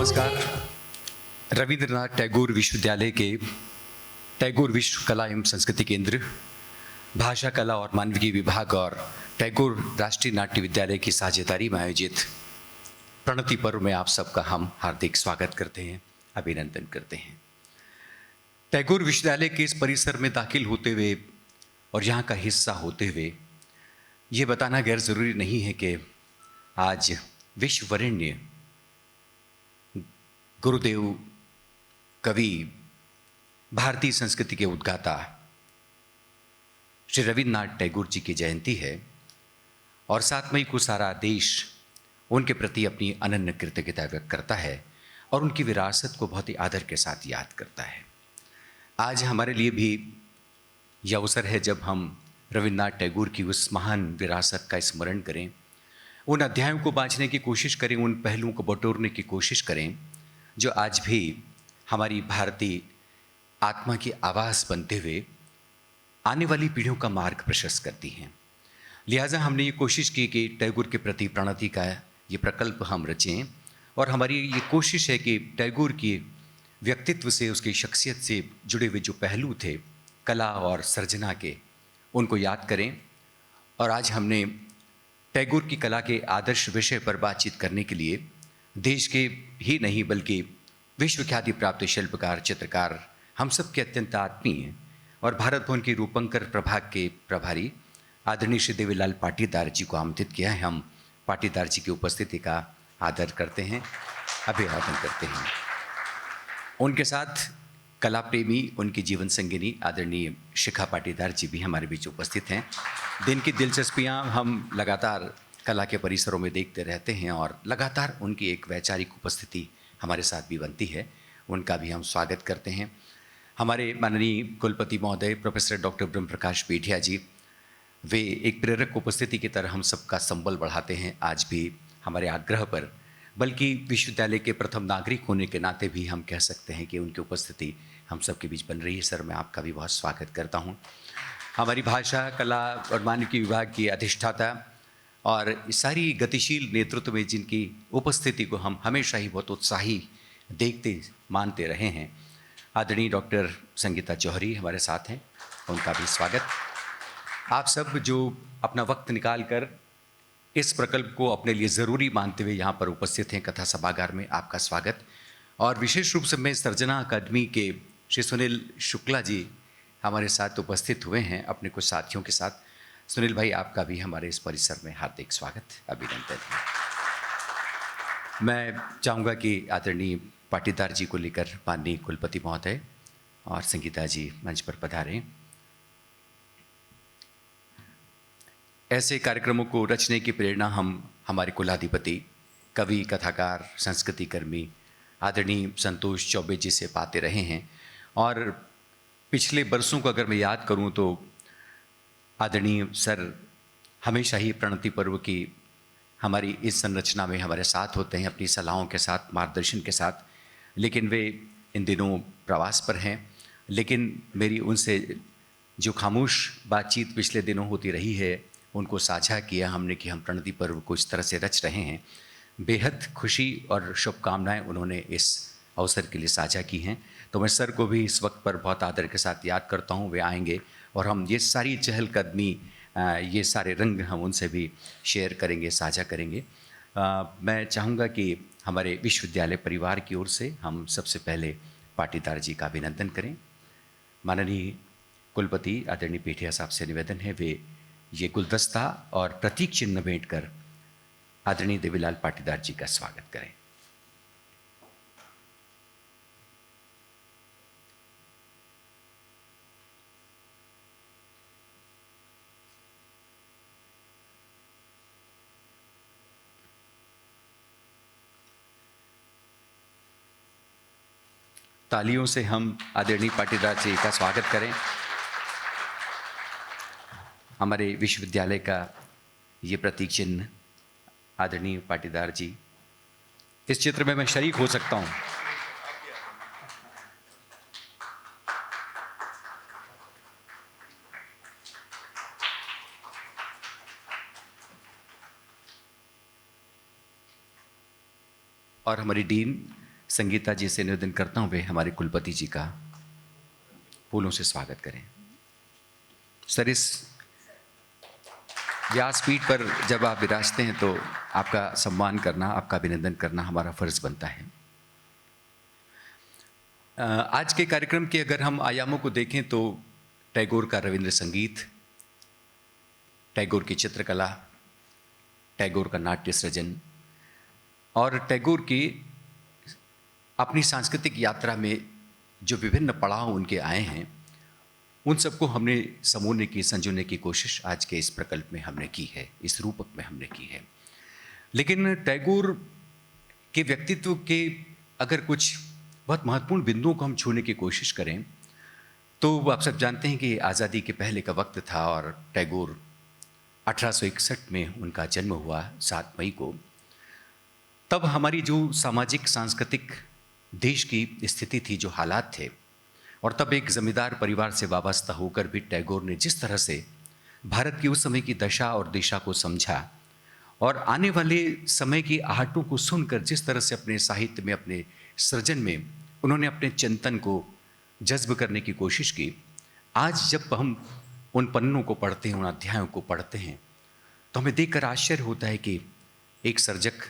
नमस्कार। रविंद्रनाथ टैगोर विश्वविद्यालय के टैगोर विश्व कला एवं संस्कृति केंद्र, भाषा कला और मानविकी विभाग और टैगोर राष्ट्रीय नाट्य विद्यालय की साझेदारी में आयोजित प्रणति पर्व में आप सबका हम हार्दिक स्वागत करते हैं, अभिनंदन करते हैं। टैगोर विश्वविद्यालय के इस परिसर में दाखिल होते हुए और यहाँ का हिस्सा होते हुए ये बताना गैर ज़रूरी नहीं है कि आज विश्ववरेण्य गुरुदेव, कवि, भारतीय संस्कृति के उद्गाता श्री रविन्द्रनाथ टैगोर जी की जयंती है और 7 मई को सारा देश उनके प्रति अपनी अनन्य कृतज्ञता व्यक्त करता है और उनकी विरासत को बहुत ही आदर के साथ याद करता है। आज हमारे लिए भी यह अवसर है जब हम रविन्द्रनाथ टैगोर की उस महान विरासत का स्मरण करें, उन अध्यायों को बाँचने की कोशिश करें, उन पहलुओं को बटोरने की कोशिश करें जो आज भी हमारी भारतीय आत्मा की आवाज़ बनते हुए आने वाली पीढ़ियों का मार्ग प्रशस्त करती हैं। लिहाजा हमने ये कोशिश की कि टैगोर के प्रति प्रणति का ये प्रकल्प हम रचें और हमारी ये कोशिश है कि टैगोर की व्यक्तित्व से, उसकी शख्सियत से जुड़े हुए जो पहलू थे कला और सर्जना के, उनको याद करें। और आज हमने टैगोर की कला के आदर्श विषय पर बातचीत करने के लिए देश के ही नहीं बल्कि विश्व ख्याति प्राप्त शिल्पकार, चित्रकार, हम सब के अत्यंत आत्मीय और भारत भवन के रूपंकर प्रभाग के प्रभारी आदरणीय श्री देवीलाल पाटीदार जी को आमंत्रित किया है। हम पाटीदार जी की उपस्थिति का आदर करते हैं, अभिवादन करते हैं। उनके साथ कला प्रेमी, उनकी जीवन संगिनी आदरणीय शिखा पाटीदार जी भी हमारे बीच उपस्थित हैं। दिन की दिलचस्पियाँ हम लगातार कला के परिसरों में देखते रहते हैं और लगातार उनकी एक वैचारिक उपस्थिति हमारे साथ भी बनती है, उनका भी हम स्वागत करते हैं। हमारे माननीय कुलपति महोदय प्रोफेसर डॉक्टर ब्रह्म प्रकाश पेठिया जी, वे एक प्रेरक उपस्थिति की तरह हम सबका संबल बढ़ाते हैं आज भी हमारे आग्रह पर, बल्कि विश्वविद्यालय के प्रथम नागरिक होने के नाते भी हम कह सकते हैं कि उनकी उपस्थिति हम सबके बीच बन रही है। सर, मैं आपका भी बहुत स्वागत करता हूँ। हमारी भाषा कला और मानविकी विभाग की अधिष्ठाता और सारी गतिशील नेतृत्व में जिनकी उपस्थिति को हम हमेशा ही बहुत उत्साही देखते मानते रहे हैं, आदरणीय डॉक्टर संगीता जौहरी हमारे साथ हैं, उनका भी स्वागत। आप सब जो अपना वक्त निकाल कर इस प्रकल्प को अपने लिए ज़रूरी मानते हुए यहाँ पर उपस्थित हैं कथा सभागार में, आपका स्वागत। और विशेष रूप से मैं सर्जना अकादमी के श्री सुनील शुक्ला जी हमारे साथ उपस्थित हुए हैं अपने कुछ साथियों के साथ। सुनील भाई, आपका भी हमारे इस परिसर में हार्दिक स्वागत, अभिनंदन है। मैं चाहूँगा कि आदरणीय पाटीदार जी को लेकर माननीय कुलपति महोदय और संगीता जी मंच पर पधारें। ऐसे कार्यक्रमों को रचने की प्रेरणा हम हमारे कुलाधिपति, कवि, कथाकार, संस्कृति कर्मी आदरणीय संतोष चौबे जी से पाते रहे हैं। और पिछले बरसों को अगर मैं याद करूं तो आदरणीय सर हमेशा ही प्रणति पर्व की हमारी इस संरचना में हमारे साथ होते हैं, अपनी सलाहों के साथ, मार्गदर्शन के साथ। लेकिन वे इन दिनों प्रवास पर हैं। लेकिन मेरी उनसे जो खामोश बातचीत पिछले दिनों होती रही है, उनको साझा किया हमने कि हम प्रणति पर्व को इस तरह से रच रहे हैं। बेहद खुशी और शुभकामनाएं उन्होंने इस अवसर के लिए साझा की हैं। तो मैं सर को भी इस वक्त पर बहुत आदर के साथ याद करता हूँ। वे आएंगे और हम ये सारी चहलकदमी, ये सारे रंग हम उनसे भी शेयर करेंगे, साझा करेंगे। मैं चाहूँगा कि हमारे विश्वविद्यालय परिवार की ओर से हम सबसे पहले पाटीदार जी का अभिनंदन करें। माननीय कुलपति आदरणीय पेठिया साहब से निवेदन है वे ये गुलदस्ता और प्रतीक चिन्ह भेंट कर आदरणीय देवीलाल पाटीदार जी का स्वागत करें। तालियों से हम आदरणीय पाटीदार जी का स्वागत करें। हमारे विश्वविद्यालय का ये प्रतीक चिन्ह आदरणीय पाटीदार जी, इस चित्र में मैं शरीक हो सकता हूं। और हमारी डीन संगीता जी से निवेदन करता हूँ वे हमारे कुलपति जी का फूलों से स्वागत करें। सर, इस व्यासपीठ पर जब आप विराजते हैं तो आपका सम्मान करना, आपका अभिनंदन करना हमारा फर्ज बनता है। आज के कार्यक्रम के अगर हम आयामों को देखें तो टैगोर का रविंद्र संगीत, टैगोर की चित्रकला, टैगोर का नाट्य सृजन और टैगोर की अपनी सांस्कृतिक यात्रा में जो विभिन्न पड़ाव उनके आए हैं, उन सबको हमने समूहने की, संजोने की कोशिश आज के इस प्रकल्प में हमने की है, इस रूपक में हमने की है। लेकिन टैगोर के व्यक्तित्व के अगर कुछ बहुत महत्वपूर्ण बिंदुओं को हम छूने की कोशिश करें तो आप सब जानते हैं कि आज़ादी के पहले का वक्त था और टैगोर 1861 में उनका जन्म हुआ 7 मई को। तब हमारी जो सामाजिक सांस्कृतिक देश की स्थिति थी, जो हालात थे, और तब एक जमींदार परिवार से वाबस्ता होकर भी टैगोर ने जिस तरह से भारत की उस समय की दशा और दिशा को समझा और आने वाले समय की आहटों को सुनकर जिस तरह से अपने साहित्य में, अपने सृजन में उन्होंने अपने चिंतन को जज्ब करने की कोशिश की, आज जब हम उन पन्नों को पढ़ते हैं, उन अध्यायों को पढ़ते हैं, तो हमें देखकर आश्चर्य होता है कि एक सर्जक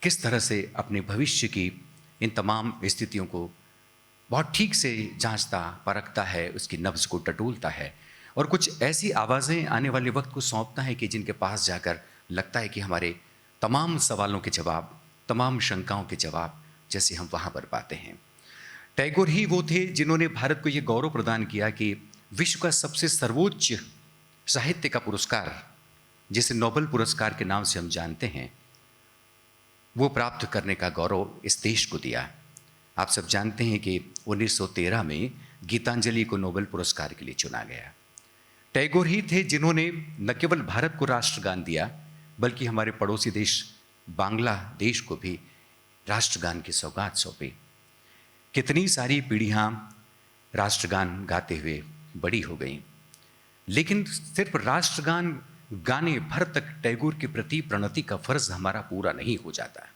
किस तरह से अपने भविष्य की इन तमाम स्थितियों को बहुत ठीक से जांचता, परखता है, उसकी नब्ज़ को टटोलता है और कुछ ऐसी आवाज़ें आने वाले वक्त को सौंपता है कि जिनके पास जाकर लगता है कि हमारे तमाम सवालों के जवाब, तमाम शंकाओं के जवाब जैसे हम वहाँ पर पाते हैं। टैगोर ही वो थे जिन्होंने भारत को ये गौरव प्रदान किया कि विश्व का सबसे सर्वोच्च साहित्य का पुरस्कार, जिसे नोबेल पुरस्कार के नाम से हम जानते हैं, वो प्राप्त करने का गौरव इस देश को दिया। आप सब जानते हैं कि 1913 में गीतांजलि को नोबेल पुरस्कार के लिए चुना गया। टैगोर ही थे जिन्होंने न केवल भारत को राष्ट्रगान दिया, बल्कि हमारे पड़ोसी देश बांग्लादेश को भी राष्ट्रगान की सौगात सौंपी। कितनी सारी पीढ़ियाँ राष्ट्रगान गाते हुए बड़ी हो गईं, लेकिन सिर्फ राष्ट्रगान गाने भर तक टैगोर के प्रति प्रणति का फर्ज हमारा पूरा नहीं हो जाता।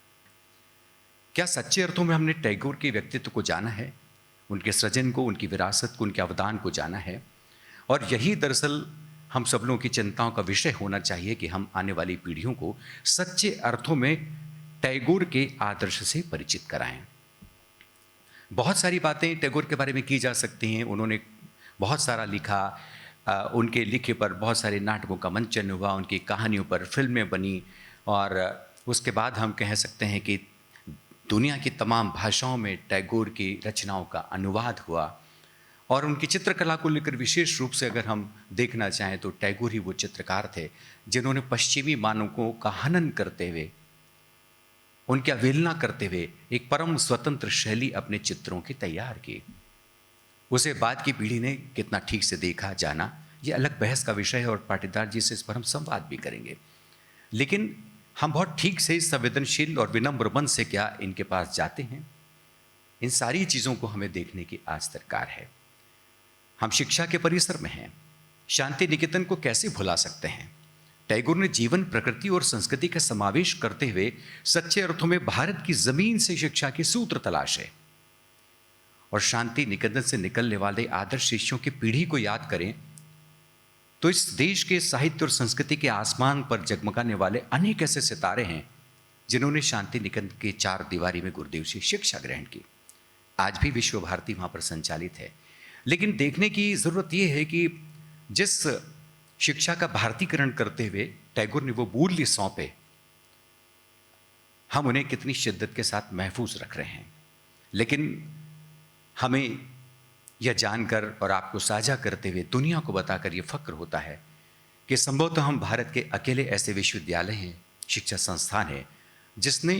क्या सच्चे अर्थों में हमने टैगोर के व्यक्तित्व को जाना है, उनके सृजन को, उनकी विरासत को, उनके अवदान को जाना है? और यही दरअसल हम सब लोगों की चिंताओं का विषय होना चाहिए कि हम आने वाली पीढ़ियों को सच्चे अर्थों में टैगोर के आदर्श से परिचित कराएं। बहुत सारी बातें टैगोर के बारे में की जा सकती हैं। उन्होंने बहुत सारा लिखा, उनके लिखे पर बहुत सारे नाटकों का मंचन हुआ, उनकी कहानियों पर फिल्में बनी और उसके बाद हम कह सकते हैं कि दुनिया की तमाम भाषाओं में टैगोर की रचनाओं का अनुवाद हुआ। और उनकी चित्रकला को लेकर विशेष रूप से अगर हम देखना चाहें तो टैगोर ही वो चित्रकार थे जिन्होंने पश्चिमी मानकों का हनन करते हुए, उनकी अवहेलना करते हुए एक परम स्वतंत्र शैली अपने चित्रों की तैयार की। उसे बाद की पीढ़ी ने कितना ठीक से देखा, जाना, ये अलग बहस का विषय है और पाटीदार जी से इस पर हम संवाद भी करेंगे। लेकिन हम बहुत ठीक से संवेदनशील और विनम्र मन से क्या इनके पास जाते हैं, इन सारी चीज़ों को हमें देखने की आज दरकार है। हम शिक्षा के परिसर में हैं, शांति निकेतन को कैसे भुला सकते हैं? टैगोर ने जीवन, प्रकृति और संस्कृति का समावेश करते हुए सच्चे अर्थों में भारत की जमीन से शिक्षा के सूत्र तलाशे और शांति निकेतन से निकलने वाले आदर्श शिष्यों की पीढ़ी को याद करें तो इस देश के साहित्य और संस्कृति के आसमान पर जगमगाने वाले अनेक ऐसे सितारे हैं जिन्होंने शांति निकेतन की 4 दीवारी में गुरुदेव से शिक्षा ग्रहण की। आज भी विश्व भारती वहाँ पर संचालित है। लेकिन देखने की ज़रूरत यह है कि जिस शिक्षा का भारतीकरण करते हुए टैगोर ने वो मूल्य सौंपे, हम उन्हें कितनी शिद्दत के साथ महफूज रख रहे हैं। लेकिन हमें यह जानकर और आपको साझा करते हुए, दुनिया को बताकर ये फक्र होता है कि संभवतः हम भारत के अकेले ऐसे विश्वविद्यालय हैं, शिक्षा संस्थान है, जिसने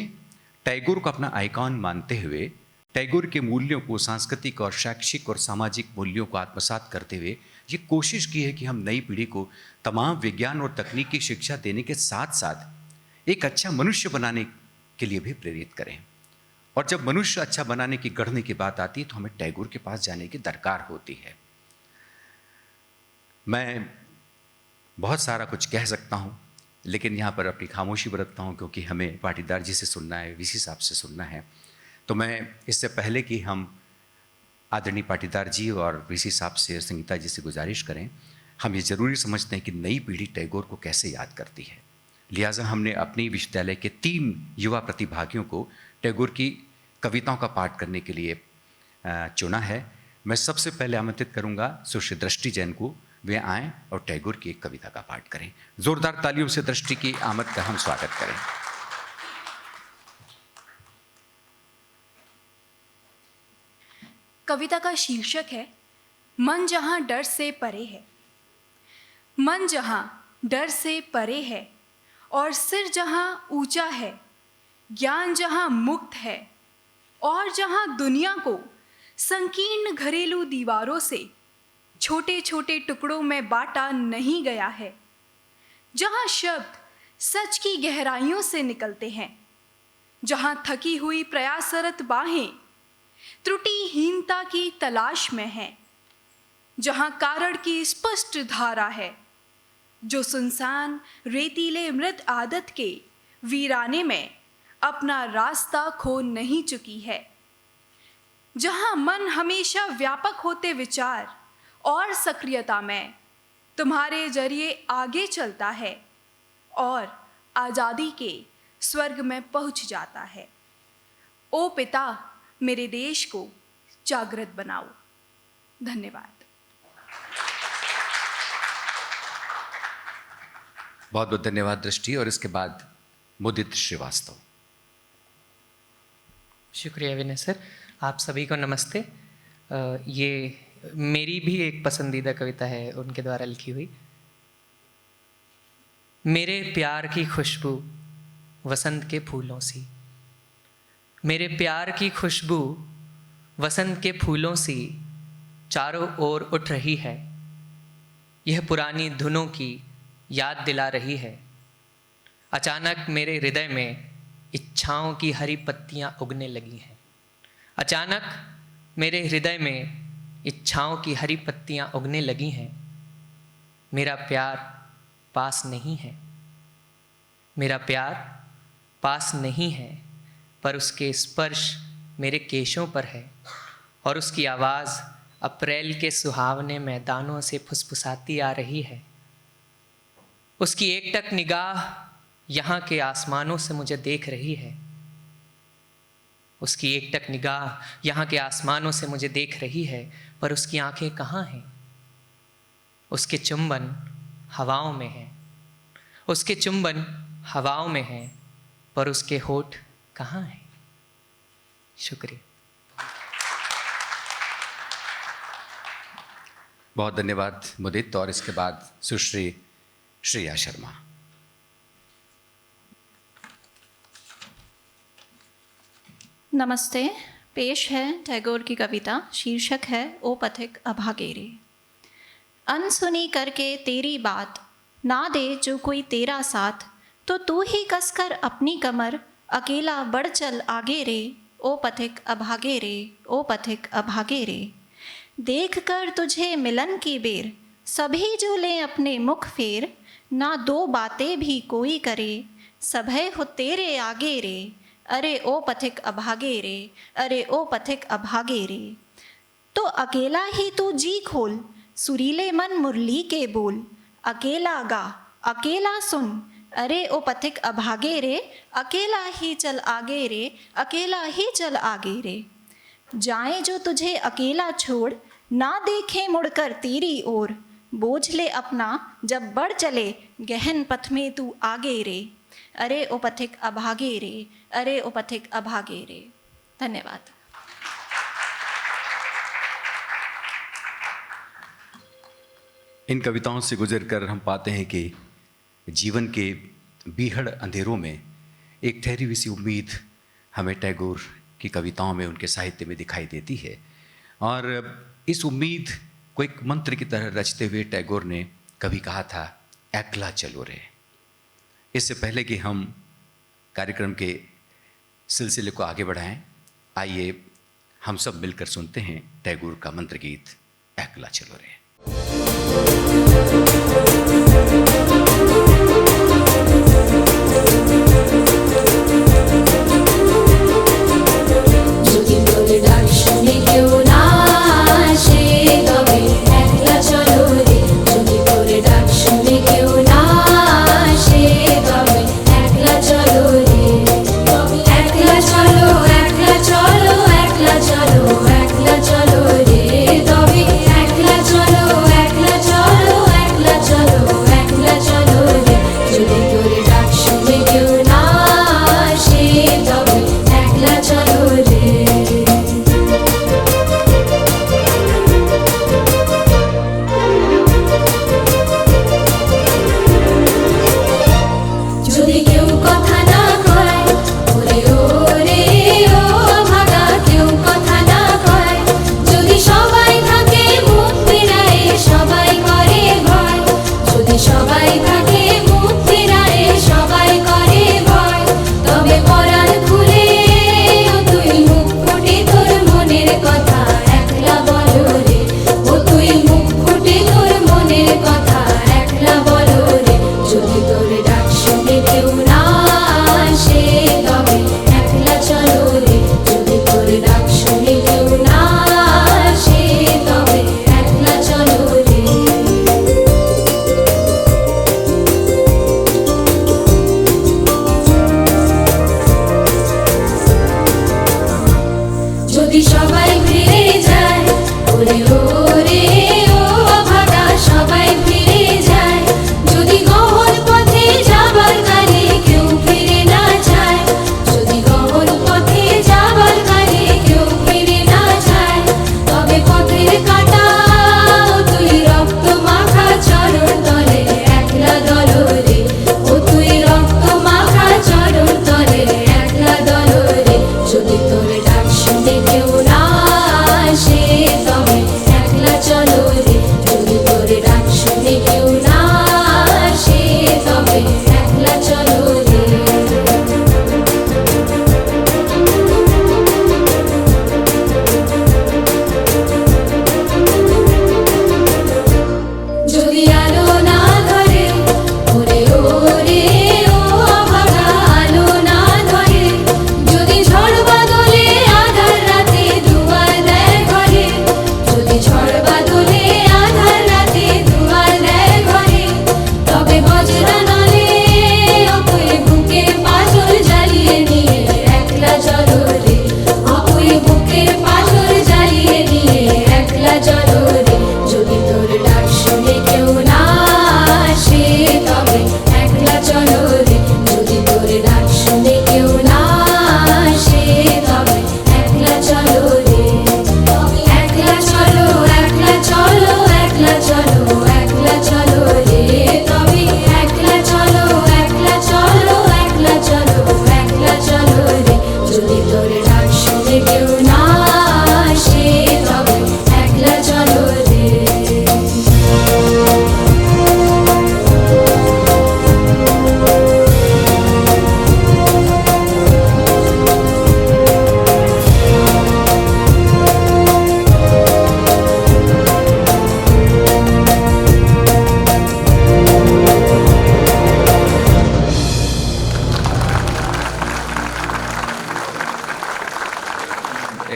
टैगोर को अपना आइकॉन मानते हुए टैगोर के मूल्यों को, सांस्कृतिक और शैक्षिक और सामाजिक मूल्यों को आत्मसात करते हुए ये कोशिश की है कि हम नई पीढ़ी को तमाम विज्ञान और तकनीक की शिक्षा देने के साथ साथ एक अच्छा मनुष्य बनाने के लिए भी प्रेरित करें। और जब मनुष्य अच्छा बनाने की, गढ़ने की बात आती है तो हमें टैगोर के पास जाने की दरकार होती है। मैं बहुत सारा कुछ कह सकता हूँ, लेकिन यहाँ पर अपनी खामोशी बरतता हूँ क्योंकि हमें पाटीदार जी से सुनना है, वीसी साहब से सुनना है। तो मैं इससे पहले कि हम आदरणीय पाटीदार जी और वीसी साहब से, संगीता जी से गुजारिश करें, हम ये ज़रूरी समझते हैं कि नई पीढ़ी टैगोर को कैसे याद करती है। लिहाजा हमने अपने विश्वविद्यालय के 3 युवा प्रतिभागियों को टैगोर की कविताओं का पाठ करने के लिए चुना है। मैं सबसे पहले आमंत्रित करूंगा सुश्री दृष्टि जैन को, वे आएँ और टैगोर की एक कविता का पाठ करें। जोरदार तालियों से दृष्टि की आमद का हम स्वागत करें। कविता का शीर्षक है मन जहां डर से परे है। मन जहां डर से परे है और सिर जहां ऊंचा है, ज्ञान जहां मुक्त है और जहां दुनिया को संकीर्ण घरेलू दीवारों से छोटे छोटे टुकड़ों में बांटा नहीं गया है, जहां शब्द सच की गहराइयों से निकलते हैं, जहां थकी हुई प्रयासरत बाहें त्रुटिहीनता की तलाश में हैं, जहां कारण की स्पष्ट धारा है जो सुनसान रेतीले मृत आदत के वीराने में अपना रास्ता खो नहीं चुकी है, जहां मन हमेशा व्यापक होते विचार और सक्रियता में तुम्हारे जरिए आगे चलता है और आज़ादी के स्वर्ग में पहुंच जाता है। ओ पिता, मेरे देश को जागृत बनाओ। धन्यवाद। बहुत बहुत धन्यवाद दृष्टि। और इसके बाद मुदित श्रीवास्तव। शुक्रिया विनय सर। आप सभी को नमस्ते। ये मेरी भी एक पसंदीदा कविता है उनके द्वारा लिखी हुई। मेरे प्यार की खुशबू वसंत के फूलों सी, मेरे प्यार की खुशबू वसंत के फूलों सी चारों ओर उठ रही है। यह पुरानी धुनों की याद दिला रही है। अचानक मेरे हृदय में इच्छाओं की हरी पत्तियां उगने लगी हैं। अचानक मेरे हृदय में इच्छाओं की हरी पत्तियां उगने लगी हैं। मेरा प्यार पास नहीं है, मेरा प्यार पास नहीं है, पर उसके स्पर्श मेरे केशों पर है और उसकी आवाज़ अप्रैल के सुहावने मैदानों से फुसफुसाती आ रही है। उसकी एकटक निगाह यहाँ के आसमानों से मुझे देख रही है। उसकी एकटक निगाह यहाँ के आसमानों से मुझे देख रही है, पर उसकी आंखें कहाँ हैं? उसके चुंबन हवाओं में हैं। उसके चुंबन हवाओं में हैं, पर उसके होठ कहाँ हैं? शुक्रिया। बहुत धन्यवाद मुदित। और इसके बाद सुश्री श्रेया शर्मा। नमस्ते। पेश है टैगोर की कविता, शीर्षक है ओ पथिक अभागेरे। अनसुनी करके तेरी बात ना दे जो कोई तेरा साथ, तो तू ही कसकर अपनी कमर अकेला बढ़ चल आगे रे। ओ पथिक अभागे रे, ओ पथिक अभागे रे। देख कर तुझे मिलन की बेर सभी जो लें अपने मुख फेर, ना दो बातें भी कोई करे सभय हो तेरे आगे रे। अरे ओ पथिक अभागे रे, अरे ओ पथिक अभागे रे। तो अकेला ही तू जी खोल, सुरीले मन मुरली के बोल। अकेला गा, अकेला सुन, अरे ओ पथिक अभागे रे। अकेला ही चल आगे रे, अकेला ही चल आगे रे। जाए जो तुझे अकेला छोड़, ना देखे मुड़कर तेरी ओर। बोझ ले अपना जब बढ़ चले, गहन पथ में तू आगे रे। अरे ओ पथिक अभागे रे, अरे ओ पथिक अभागे रे। धन्यवाद। इन कविताओं से गुजरकर हम पाते हैं कि जीवन के बीहड़ अंधेरों में एक ठहरी हुई सी उम्मीद हमें टैगोर की कविताओं में, उनके साहित्य में दिखाई देती है। और इस उम्मीद को एक मंत्र की तरह रचते हुए टैगोर ने कभी कहा था, एकला चलो रे। इससे पहले कि हम कार्यक्रम के सिलसिले को आगे बढ़ाएं, आइए हम सब मिलकर सुनते हैं टैगोर का मंत्र गीत एकला चलो रे। যদি সবাই ফিরে যায়, ওরে ওরে ও অভাগা সবাই ফিরে যায়, যদি গহন পথে যাবার কালে কেউ ফিরে না যায়, যদি গহন পথে যাবার কালে কেউ ফিরে না যায়, তবে পথের কাঁটা ও তুই রক্ত মাখা চরণ তলে একলা দলরে, ও তুই রক্ত মাখা চরণ তলে একলা দলরে, যদি তোর ডাক শুনে কেউ না আসে তবে একলা চলো রে, যদি তোর ডাক শুনে কেউ না আসে তবে একলা চলো রে। যদি আলো না ধরে, ওরে ওরে ও অভাগা আলো না ধরে, যদি ঝড় বাদলে আধার রাতে দুয়ার দেয় ঘরে, যদি ঝড় বাদলে আধার রাতে দুয়ার দেয় ঘরে, তবে বজরা নলে অকুই বুকের পাথর জ্বালিয়ে নিয়ে একলা চলো রে, অকুই বুকের পাথর জ্বালিয়ে নিয়ে একলা চলো রে, যদি তোর ডাক শুনে কেউ না আসে তবে একলা চলো রে, যদি তোর ডাক শুনে কেউ না আসে তবে একলা চলো রে, তবে একলা চলো একলা চলো একলা চলো একলা চলো রে, তবে একলা চলো একলা চলো একলা চলো একলা চলো রে, যদি তোর ডাক শুনে কেউ না আসে তবে একলা চলো রে।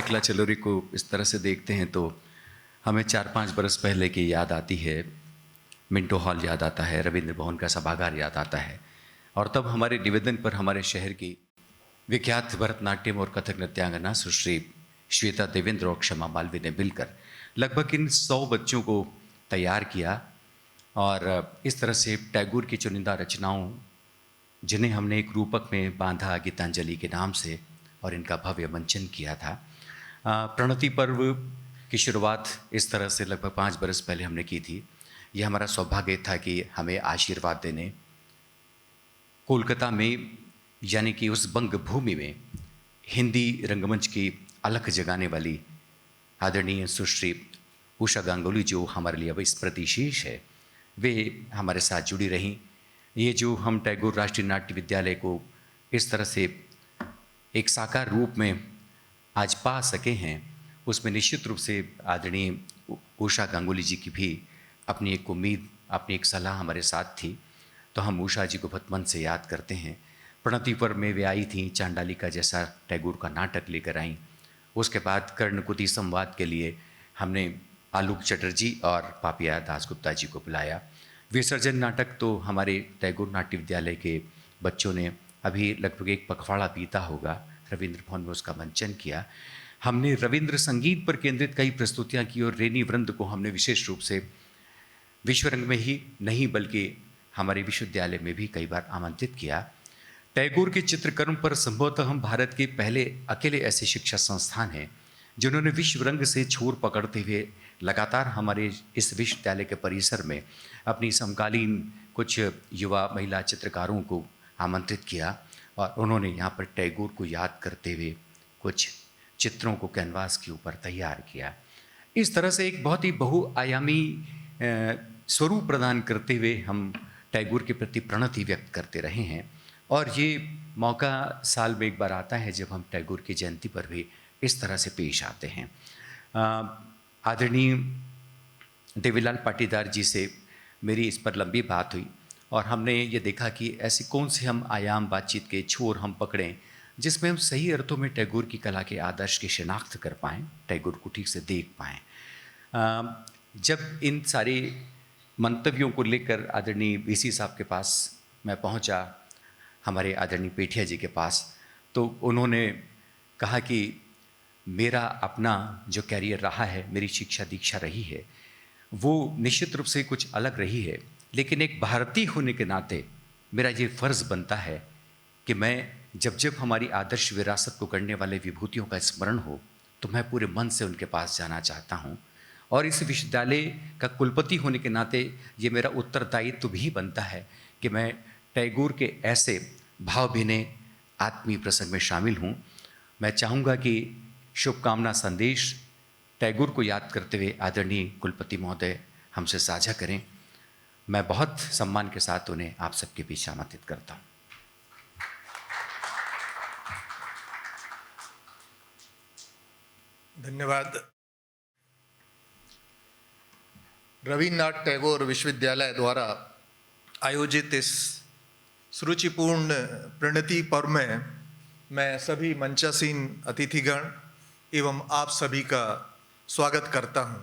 एकला चलोरी को इस तरह से देखते हैं तो हमें 4-5 बरस पहले की याद आती है। मिंटो हॉल याद आता है, रविंद्र भवन का सभागार याद आता है, और तब हमारे निवेदन पर हमारे शहर की विख्यात भरतनाट्यम और कथक नृत्यांगना सुश्री श्वेता देवेंद्र और क्षमा मालवी ने मिलकर लगभग इन 100 बच्चों को तैयार किया, और इस तरह से टैगोर की चुनिंदा रचनाओं जिन्हें हमने एक रूपक में बांधा गीतांजलि के नाम से, और इनका भव्य मंचन किया था। प्रणति पर्व की शुरुआत इस तरह से लगभग 5 बरस पहले हमने की थी। यह हमारा सौभाग्य था कि हमें आशीर्वाद देने कोलकाता में, यानी कि उस बंग भूमि में हिंदी रंगमंच की अलख जगाने वाली आदरणीय सुश्री उषा गांगुली, जो हमारे लिए अब स्मृतिशीष है, वे हमारे साथ जुड़ी रहीं। ये जो हम टैगोर राष्ट्रीय नाट्य विद्यालय को इस तरह से एक साकार रूप में आज पा सके हैं, उसमें निश्चित रूप से आदरणीय उषा गांगुली जी की भी अपनी एक उम्मीद, अपनी एक सलाह हमारे साथ थी। तो हम उषा जी को बहुत मन से याद करते हैं। प्रणति पर्व में वे आई थी, चांडालिका जैसा टैगोर का नाटक लेकर आईं। उसके बाद कर्णकुटी संवाद के लिए हमने आलोक चटर्जी और पापिया दासगुप्ता जी को बुलाया। विसर्जन नाटक तो हमारे टैगोर नाट्य विद्यालय के बच्चों ने अभी लगभग एक पखवाड़ा बीता होगा, रविंद्र भवन में उसका मंचन किया। हमने रविंद्र संगीत पर केंद्रित कई प्रस्तुतियां की, और रेनी वृंद को हमने विशेष रूप से विश्वरंग में ही नहीं बल्कि हमारे विश्वविद्यालय में भी कई बार आमंत्रित किया। टैगोर के चित्रकर्म पर संभवतः हम भारत के पहले अकेले ऐसे शिक्षा संस्थान हैं जिन्होंने विश्वरंग से छोर पकड़ते हुए लगातार हमारे इस विश्वविद्यालय के परिसर में अपनी समकालीन कुछ युवा महिला चित्रकारों को आमंत्रित किया, और उन्होंने यहाँ पर टैगोर को याद करते हुए कुछ चित्रों को कैनवास के ऊपर तैयार किया। इस तरह से एक बहुत ही बहुआयामी स्वरूप प्रदान करते हुए हम टैगोर के प्रति प्रणति व्यक्त करते रहे हैं, और ये मौका साल में एक बार आता है जब हम टैगोर की जयंती पर भी इस तरह से पेश आते हैं। आदरणीय देवीलाल पाटीदार जी से मेरी इस पर लंबी बात हुई, और हमने ये देखा कि ऐसे कौन से हम आयाम बातचीत के छोर हम पकड़ें जिसमें हम सही अर्थों में टैगोर की कला के आदर्श की शिनाख्त कर पाएँ, टैगोर को ठीक से देख पाएँ। जब इन सारे मंतव्यों को लेकर आदरणीय वीसी साहब के पास मैं पहुंचा, हमारे आदरणीय पेठिया जी के पास, तो उन्होंने कहा कि मेरा अपना जो कैरियर रहा है, मेरी शिक्षा दीक्षा रही है, वो निश्चित रूप से कुछ अलग रही है, लेकिन एक भारतीय होने के नाते मेरा ये फ़र्ज़ बनता है कि मैं जब जब हमारी आदर्श विरासत को गढ़ने वाले विभूतियों का स्मरण हो तो मैं पूरे मन से उनके पास जाना चाहता हूँ। और इस विश्वविद्यालय का कुलपति होने के नाते ये मेरा उत्तरदायित्व भी बनता है कि मैं टैगोर के ऐसे भावभीने आत्मीय प्रसंग में शामिल हूँ। मैं चाहूँगा कि शुभकामना संदेश टैगोर को याद करते हुए आदरणीय कुलपति महोदय हमसे साझा करें। मैं बहुत सम्मान के साथ उन्हें आप सबके बीच आमंत्रित करता हूँ। धन्यवाद। रविन्द्रनाथ टैगोर विश्वविद्यालय द्वारा आयोजित इस सुरुचिपूर्ण प्रणति पर्व में मैं सभी मंचासीन अतिथिगण एवं आप सभी का स्वागत करता हूं।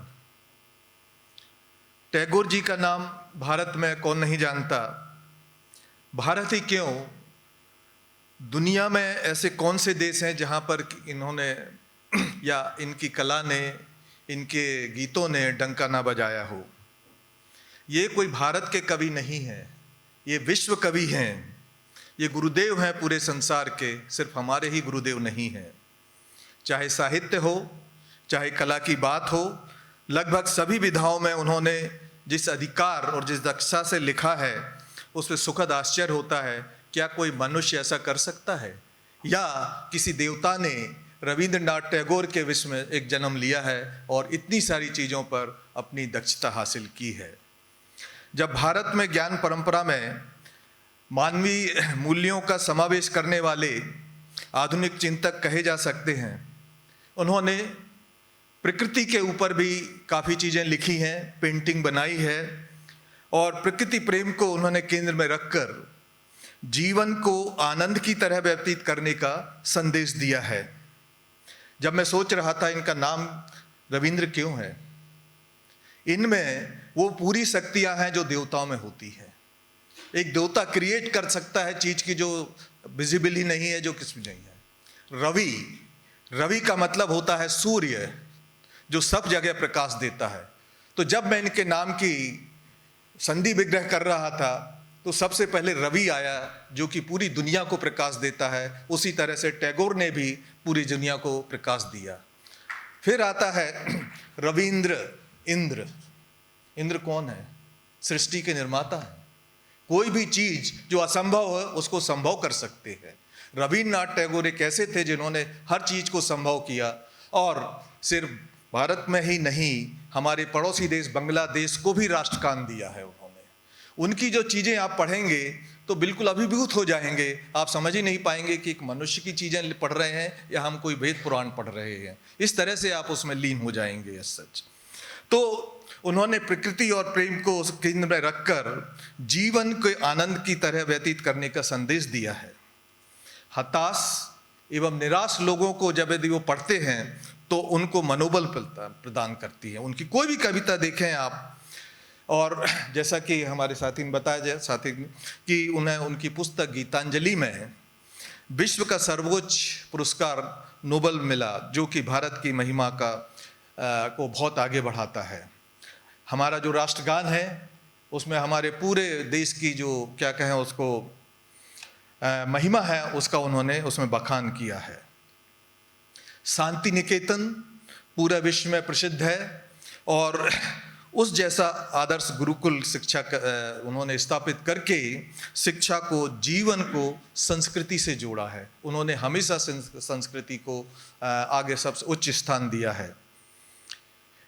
टैगोर जी का नाम भारत में कौन नहीं जानता। भारत ही क्यों, दुनिया में ऐसे कौन से देश हैं जहां पर इन्होंने या इनकी कला ने, इनके गीतों ने डंका ना बजाया हो। ये कोई भारत के कवि नहीं हैं, ये विश्व कवि हैं, ये गुरुदेव हैं पूरे संसार के, सिर्फ हमारे ही गुरुदेव नहीं हैं। चाहे साहित्य हो, चाहे कला की बात हो, लगभग सभी विधाओं में उन्होंने जिस अधिकार और जिस दक्षता से लिखा है उस पर सुखद आश्चर्य होता है। क्या कोई मनुष्य ऐसा कर सकता है, या किसी देवता ने रविंद्रनाथ टैगोर के विश्व में एक जन्म लिया है और इतनी सारी चीज़ों पर अपनी दक्षता हासिल की है। जब भारत में ज्ञान परंपरा में मानवीय मूल्यों का समावेश करने वाले आधुनिक चिंतक कहे जा सकते हैं, उन्होंने प्रकृति के ऊपर भी काफ़ी चीज़ें लिखी हैं, पेंटिंग बनाई है और प्रकृति प्रेम को उन्होंने केंद्र में रखकर जीवन को आनंद की तरह व्यतीत करने का संदेश दिया है। जब मैं सोच रहा था इनका नाम रविंद्र क्यों है, इनमें वो पूरी शक्तियां हैं जो देवताओं में होती है। एक देवता क्रिएट कर सकता है चीज की जो विजिबल ही नहीं है, जो किसी नहीं है। रवि का मतलब होता है सूर्य, जो सब जगह प्रकाश देता है। तो जब मैं इनके नाम की संधि विग्रह कर रहा था तो सबसे पहले रवि आया, जो कि पूरी दुनिया को प्रकाश देता है। उसी तरह से टैगोर ने भी पूरी दुनिया को प्रकाश दिया। फिर आता है रविंद्र, इंद्र। इंद्र कौन है? सृष्टि के निर्माता है। कोई भी चीज जो असंभव है उसको संभव कर सकते हैं। रविन्द्रनाथ टैगोर एक ऐसे थे जिन्होंने हर चीज को संभव किया, और सिर्फ भारत में ही नहीं, हमारे पड़ोसी देश बांग्लादेश को भी राष्ट्रगान दिया है उन्होंने। उनकी जो चीज़ें आप पढ़ेंगे तो बिल्कुल अभिभूत हो जाएंगे। आप समझ ही नहीं पाएंगे कि एक मनुष्य की चीज़ें पढ़ रहे हैं या हम कोई वेद पुराण पढ़ रहे हैं। इस तरह से आप उसमें लीन हो जाएंगे सच। तो उन्होंने प्रकृति और प्रेम को केंद्र में रखकर जीवन के आनंद की तरह व्यतीत करने का संदेश दिया है। हताश एवं निराश लोगों को जब यदि वो पढ़ते हैं तो उनको मनोबल प्रदान करती है। उनकी कोई भी कविता देखें आप, और जैसा कि हमारे साथी ने बताया जाए कि उन्हें उनकी पुस्तक गीतांजलि में विश्व का सर्वोच्च पुरस्कार नोबेल मिला, जो कि भारत की महिमा को बहुत आगे बढ़ाता है। हमारा जो राष्ट्रगान है उसमें हमारे पूरे देश की जो क्या कहें उसको महिमा है, उसका उन्होंने उसमें बखान किया है। शांति निकेतन पूरा विश्व में प्रसिद्ध है, और उस जैसा आदर्श गुरुकुल शिक्षा उन्होंने स्थापित करके शिक्षा को, जीवन को संस्कृति से जोड़ा है। उन्होंने हमेशा संस्कृति को आगे सबसे उच्च स्थान दिया है।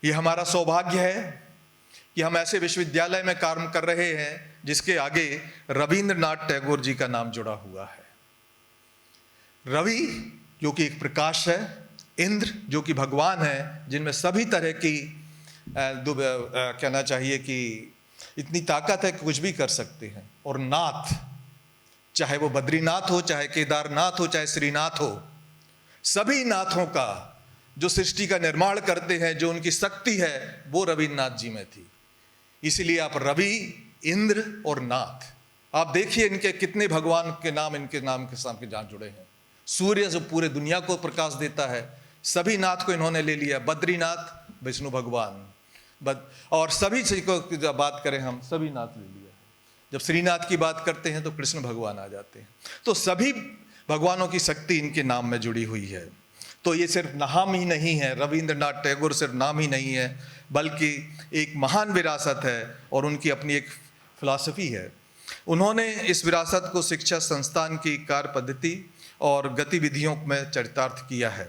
ये हमारा सौभाग्य है कि हम ऐसे विश्वविद्यालय में काम कर रहे हैं जिसके आगे रविंद्रनाथ टैगोर जी का नाम जुड़ा हुआ है। रवि जो कि एक प्रकाश है, इंद्र जो कि भगवान है, जिनमें सभी तरह की कहना चाहिए कि इतनी ताकत है कि कुछ भी कर सकते हैं, और नाथ, चाहे वो बद्रीनाथ हो, चाहे केदारनाथ हो, चाहे श्रीनाथ हो, सभी नाथों का जो सृष्टि का निर्माण करते हैं, जो उनकी शक्ति है, वो रविन्द्रनाथ जी में थी। इसीलिए आप रवि, इंद्र और नाथ, आप देखिए इनके कितने भगवान के नाम इनके नाम के साथ जहाँ जुड़े हैं। सूर्य जो पूरे दुनिया को प्रकाश देता है, सभी नाथ को इन्होंने ले लिया, बद्रीनाथ विष्णु भगवान, और सभी चीज को जब बात करें हम सभी नाथ ले लिया है। जब श्रीनाथ की बात करते हैं तो कृष्ण भगवान आ जाते हैं। तो सभी भगवानों की शक्ति इनके नाम में जुड़ी हुई है। तो ये सिर्फ नाम ही नहीं है, रविंद्रनाथ टैगोर सिर्फ नाम ही नहीं है, बल्कि एक महान विरासत है और उनकी अपनी एक फिलॉसफी है। उन्होंने इस विरासत को शिक्षा संस्थान की कार्य पद्धति और गतिविधियों में चरितार्थ किया है।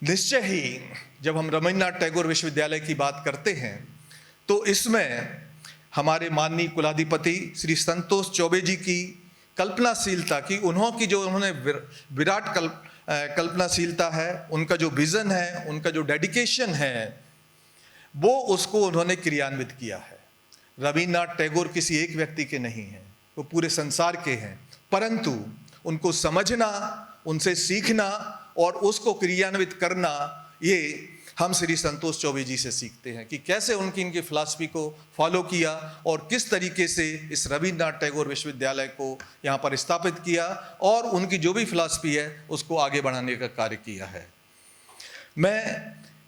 निश्चय ही जब हम रविंद्रनाथ टैगोर विश्वविद्यालय की बात करते हैं तो इसमें हमारे माननीय कुलाधिपति श्री संतोष चौबे जी की कल्पनाशीलता की, उन्होंने विराट कल्पनाशीलता है, उनका जो विजन है, उनका जो डेडिकेशन है, वो उसको उन्होंने क्रियान्वित किया है। रविन्द्रनाथ टैगोर किसी एक व्यक्ति के नहीं हैं, वो पूरे संसार के हैं, परंतु उनको समझना, उनसे सीखना और उसको क्रियान्वित करना, ये हम श्री संतोष चौबे जी से सीखते हैं कि कैसे इनकी फिलॉसफी को फॉलो किया और किस तरीके से इस रविन्द्रनाथ टैगोर विश्वविद्यालय को यहाँ पर स्थापित किया और उनकी जो भी फिलॉसफी है उसको आगे बढ़ाने का कार्य किया है। मैं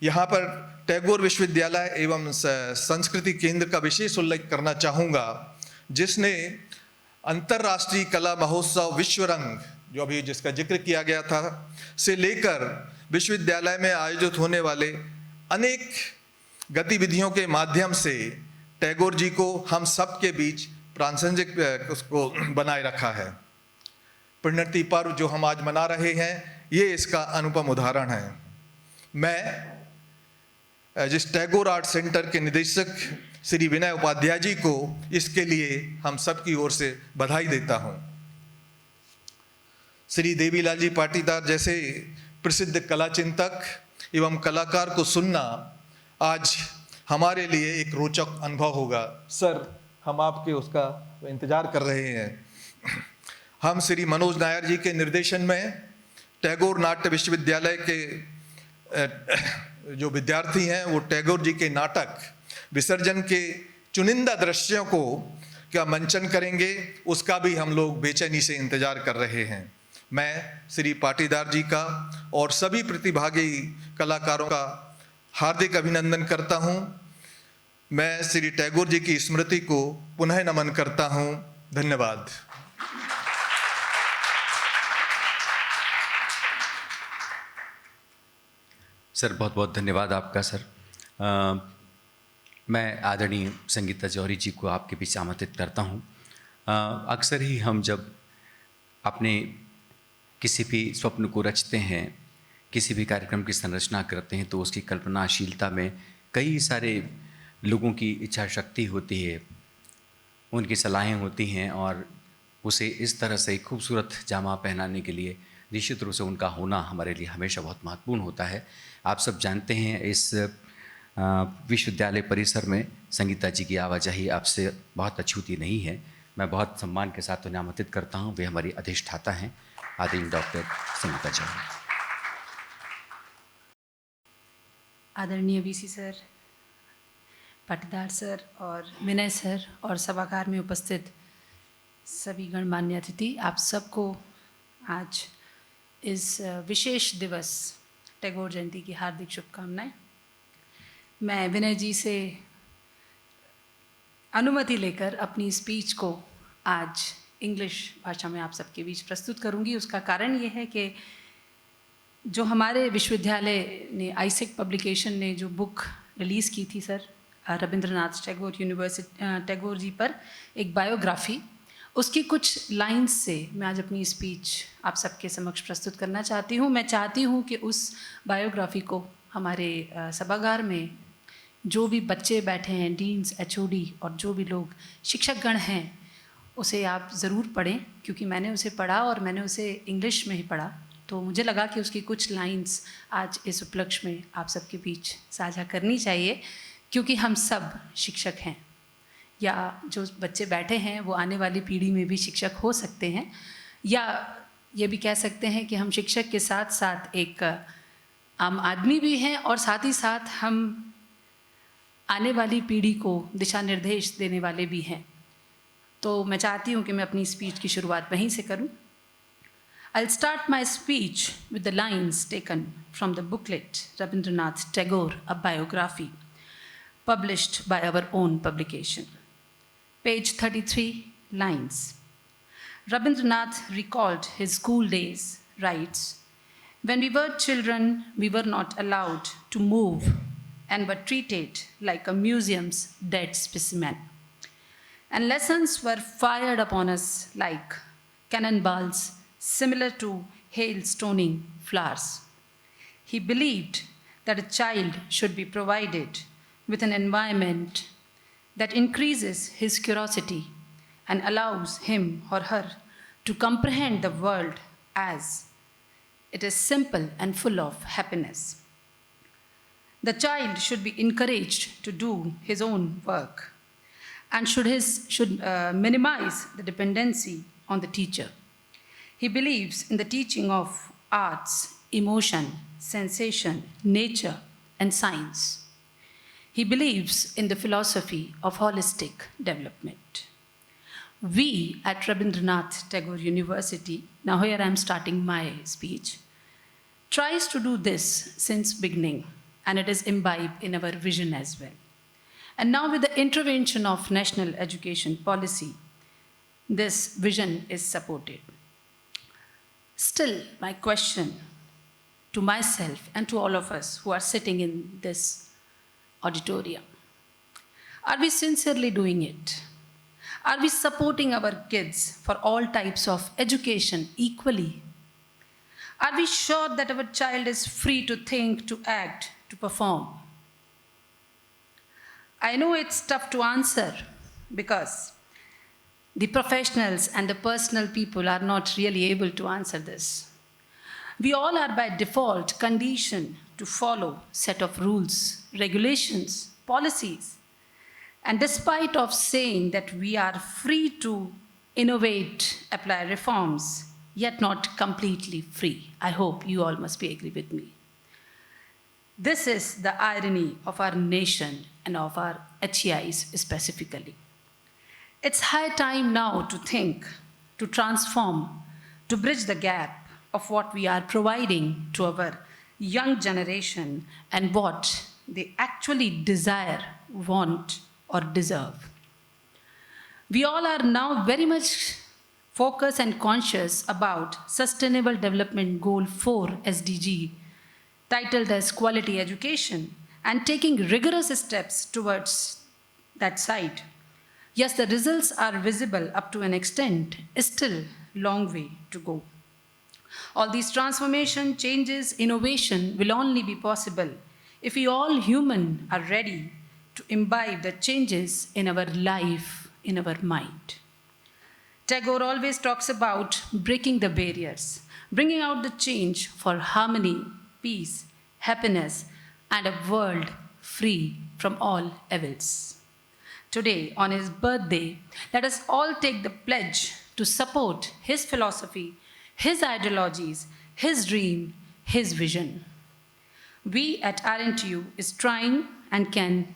यहाँ पर टैगोर विश्वविद्यालय एवं संस्कृति केंद्र का विशेष उल्लेख करना चाहूँगा, जिसने अंतर्राष्ट्रीय कला महोत्सव विश्व रंग, जो अभी जिसका जिक्र किया गया था, से लेकर विश्वविद्यालय में आयोजित होने वाले अनेक गतिविधियों के माध्यम से टैगोर जी को हम सब के बीच प्रासंगिक उसको बनाए रखा है। प्रणति पर्व जो हम आज मना रहे हैं, ये इसका अनुपम उदाहरण है। मैं जिस टैगोर आर्ट सेंटर के निदेशक श्री विनय उपाध्याय जी को इसके लिए हम सब की ओर से बधाई देता हूँ। श्री देवीलाल जी पाटीदार जैसे प्रसिद्ध कला चिंतक एवं कलाकार को सुनना आज हमारे लिए एक रोचक अनुभव होगा। सर, हम आपके उसका इंतजार कर रहे हैं। हम श्री मनोज नायर जी के निर्देशन में टैगोर नाट्य विश्वविद्यालय के जो विद्यार्थी हैं वो टैगोर जी के नाटक विसर्जन के चुनिंदा दृश्यों को क्या मंचन करेंगे, उसका भी हम लोग बेचैनी से इंतजार कर रहे हैं। मैं श्री पाटीदार जी का और सभी प्रतिभागी कलाकारों का हार्दिक अभिनंदन करता हूं। मैं श्री टैगोर जी की स्मृति को पुनः नमन करता हूं। धन्यवाद। सर, बहुत बहुत धन्यवाद आपका सर। मैं आदरणीय संगीता जौहरी जी को आपके बीच आमंत्रित करता हूं। अक्सर ही हम जब अपने किसी भी स्वप्न को रचते हैं, किसी भी कार्यक्रम की संरचना करते हैं, तो उसकी कल्पनाशीलता में कई सारे लोगों की इच्छा शक्ति होती है, उनकी सलाहें होती हैं और उसे इस तरह से खूबसूरत जामा पहनाने के लिए निश्चित रूप से उनका होना हमारे लिए हमेशा बहुत महत्वपूर्ण होता है। आप सब जानते हैं इस विश्वविद्यालय परिसर में संगीता जी की आवाजाही आपसे बहुत अछूती नहीं है। मैं बहुत सम्मान के साथ उन्हें आमंत्रित करता हूँ। वे हमारी अधिष्ठाता हैं, आदरणीय डॉक्टर संगीता जौहरी। आदरणीय वीसी सर, पाटीदार सर और विनय सर और सभागार में उपस्थित सभी गणमान्य अतिथि, आप सबको आज इस विशेष दिवस टैगोर जयंती की हार्दिक शुभकामनाएं। मैं विनय जी से अनुमति लेकर अपनी स्पीच को आज इंग्लिश भाषा में आप सबके बीच प्रस्तुत करूंगी। उसका कारण ये है कि जो हमारे विश्वविद्यालय ने आईसेक पब्लिकेशन ने जो बुक रिलीज़ की थी सर, रविंद्रनाथ टैगोर जी पर एक बायोग्राफी, उसकी कुछ लाइंस से मैं आज अपनी स्पीच आप सबके समक्ष प्रस्तुत करना चाहती हूँ। मैं चाहती हूँ कि उस बायोग्राफी को हमारे सभागार में जो भी बच्चे बैठे हैं, डीन्स, एचओडी और जो भी लोग शिक्षकगण हैं, उसे आप ज़रूर पढ़ें, क्योंकि मैंने उसे पढ़ा और मैंने उसे इंग्लिश में ही पढ़ा, तो मुझे लगा कि उसकी कुछ लाइंस आज इस उपलक्ष्य में आप सबके बीच साझा करनी चाहिए, क्योंकि हम सब शिक्षक हैं, या जो बच्चे बैठे हैं वो आने वाली पीढ़ी में भी शिक्षक हो सकते हैं, या ये भी कह सकते हैं कि हम शिक्षक के साथ साथ एक आम आदमी भी हैं और साथ ही साथ हम आने वाली पीढ़ी को दिशा निर्देश देने वाले भी हैं। तो मैं चाहती हूँ कि मैं अपनी स्पीच की शुरुआत वहीं से करूँ। I'll start my speech with the lines taken from the booklet Rabindranath Tagore, a biography, published by our own publication. Page 33, lines. Rabindranath recalled his school days, writes, "When we were children, we were not allowed to move and were treated like a museum's dead specimen. And lessons were fired upon us like cannonballs, similar to hailstoning flowers. He believed that a child should be provided with an environment that increases his curiosity and allows him or her to comprehend the world as it is simple and full of happiness. The child should be encouraged to do his own work and should minimize the dependency on the teacher. He believes in the teaching of arts, emotion, sensation, nature, and science. He believes in the philosophy of holistic development." We at Rabindranath Tagore University, now here I am starting my speech, tries to do this since beginning, and it is imbibed in our vision as well. And now with the intervention of national education policy, this vision is supported. Still, my question to myself and to all of us who are sitting in this auditorium, are we sincerely doing it? Are we supporting our kids for all types of education equally? Are we sure that our child is free to think, to act, to perform? I know it's tough to answer because the professionals and the personal people are not really able to answer this. We all are by default conditioned to follow set of rules, regulations, policies. And despite of saying that we are free to innovate, apply reforms, yet not completely free. I hope you all must be agree with me. This is the irony of our nation and of our HEIs specifically. It's high time now to think, to transform, to bridge the gap of what we are providing to our young generation and what they actually desire, want, or deserve. We all are now very much focused and conscious about Sustainable Development Goal 4 SDG, titled as Quality Education, and taking rigorous steps towards that side. Yes, the results are visible up to an extent, still long way to go. All these transformation, changes, innovation will only be possible if we all human are ready to imbibe the changes in our life, in our mind. Tagore always talks about breaking the barriers, bringing out the change for harmony, peace, happiness, and a world free from all evils. Today, on his birthday, let us all take the pledge to support his philosophy, his ideologies, his dream, his vision. We at RNTU is trying and can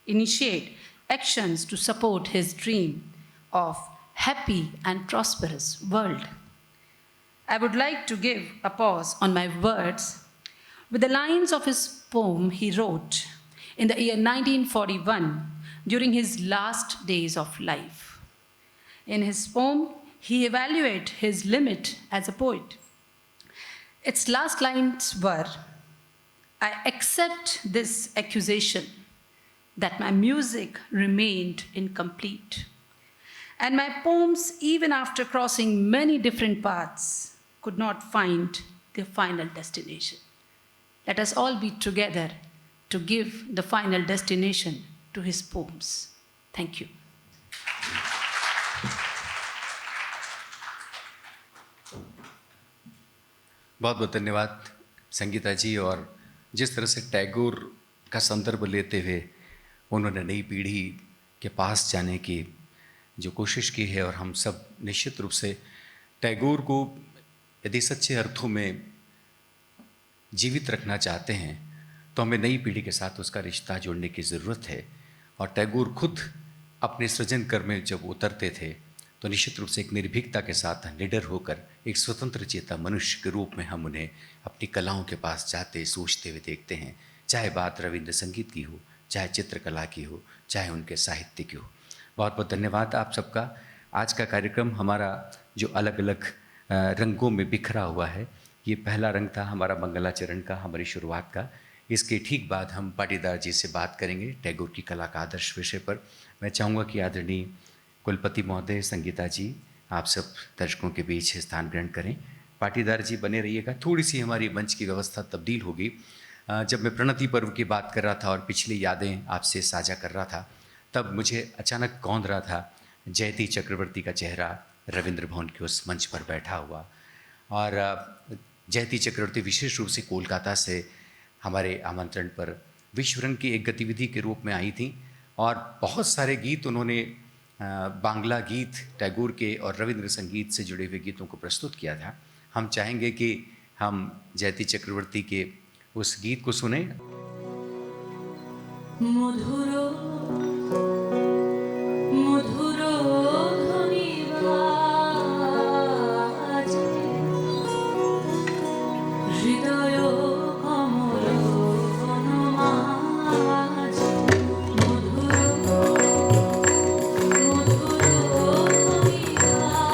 initiate actions to support his dream of happy and prosperous world. I would like to give a pause on my words with the lines of his poem he wrote in the year 1941 during his last days of life. In his poem, he evaluated his limit as a poet. Its last lines were, "I accept this accusation that my music remained incomplete, and my poems, even after crossing many different paths, could not find their final destination." Let us all be together to give the final destination to his poems. Thank you. बहुत बहुत धन्यवाद संगीता जी। और जिस तरह से टैगोर का संदर्भ लेते हुए उन्होंने नई पीढ़ी के पास जाने की जो कोशिश की है, और हम सब निश्चित रूप से टैगोर को यदि सच्चे अर्थों में जीवित रखना चाहते हैं तो हमें नई पीढ़ी के साथ उसका रिश्ता जोड़ने की ज़रूरत है। और टैगोर खुद अपने सृजन कर्म में जब उतरते थे तो निश्चित रूप से एक निर्भीकता के साथ निडर होकर एक स्वतंत्र चेता मनुष्य के रूप में हम उन्हें अपनी कलाओं के पास जाते सोचते हुए देखते हैं, चाहे बात रविंद्र संगीत की हो, चाहे चित्रकला की हो, चाहे उनके साहित्य की हो। बहुत बहुत धन्यवाद आप सबका। आज का कार्यक्रम हमारा जो अलग अलग रंगों में बिखरा हुआ है, ये पहला रंग था हमारा मंगलाचरण का, हमारी शुरुआत का। इसके ठीक बाद हम पाटीदार जी से बात करेंगे टैगोर की कला का आदर्श विषय पर। मैं चाहूँगा कि आदरणीय कुलपति महोदय, संगीता जी, आप सब दर्शकों के बीच स्थान ग्रहण करें। पाटीदार जी बने रहिएगा। थोड़ी सी हमारी मंच की व्यवस्था तब्दील होगी। जब मैं प्रणति पर्व की बात कर रहा था और पिछली यादें आपसे साझा कर रहा था, तब मुझे अचानक कौंध रहा था जयति चक्रवर्ती का चेहरा रविंद्र भवन के उस मंच पर बैठा हुआ। और जयति चक्रवर्ती विशेष रूप से कोलकाता से हमारे आमंत्रण पर विश्व रंग की एक गतिविधि के रूप में आई थी और बहुत सारे गीत उन्होंने बांग्ला गीत टैगोर के और रविंद्र संगीत से जुड़े हुए गीतों को प्रस्तुत किया था। हम चाहेंगे कि हम जयति चक्रवर्ती के उस गीत को सुने। मधुरो मधुरो ध्वनि बाजे, हृदय कमल वनमाजे, मधुरो मधुरो ध्वनि बाजे,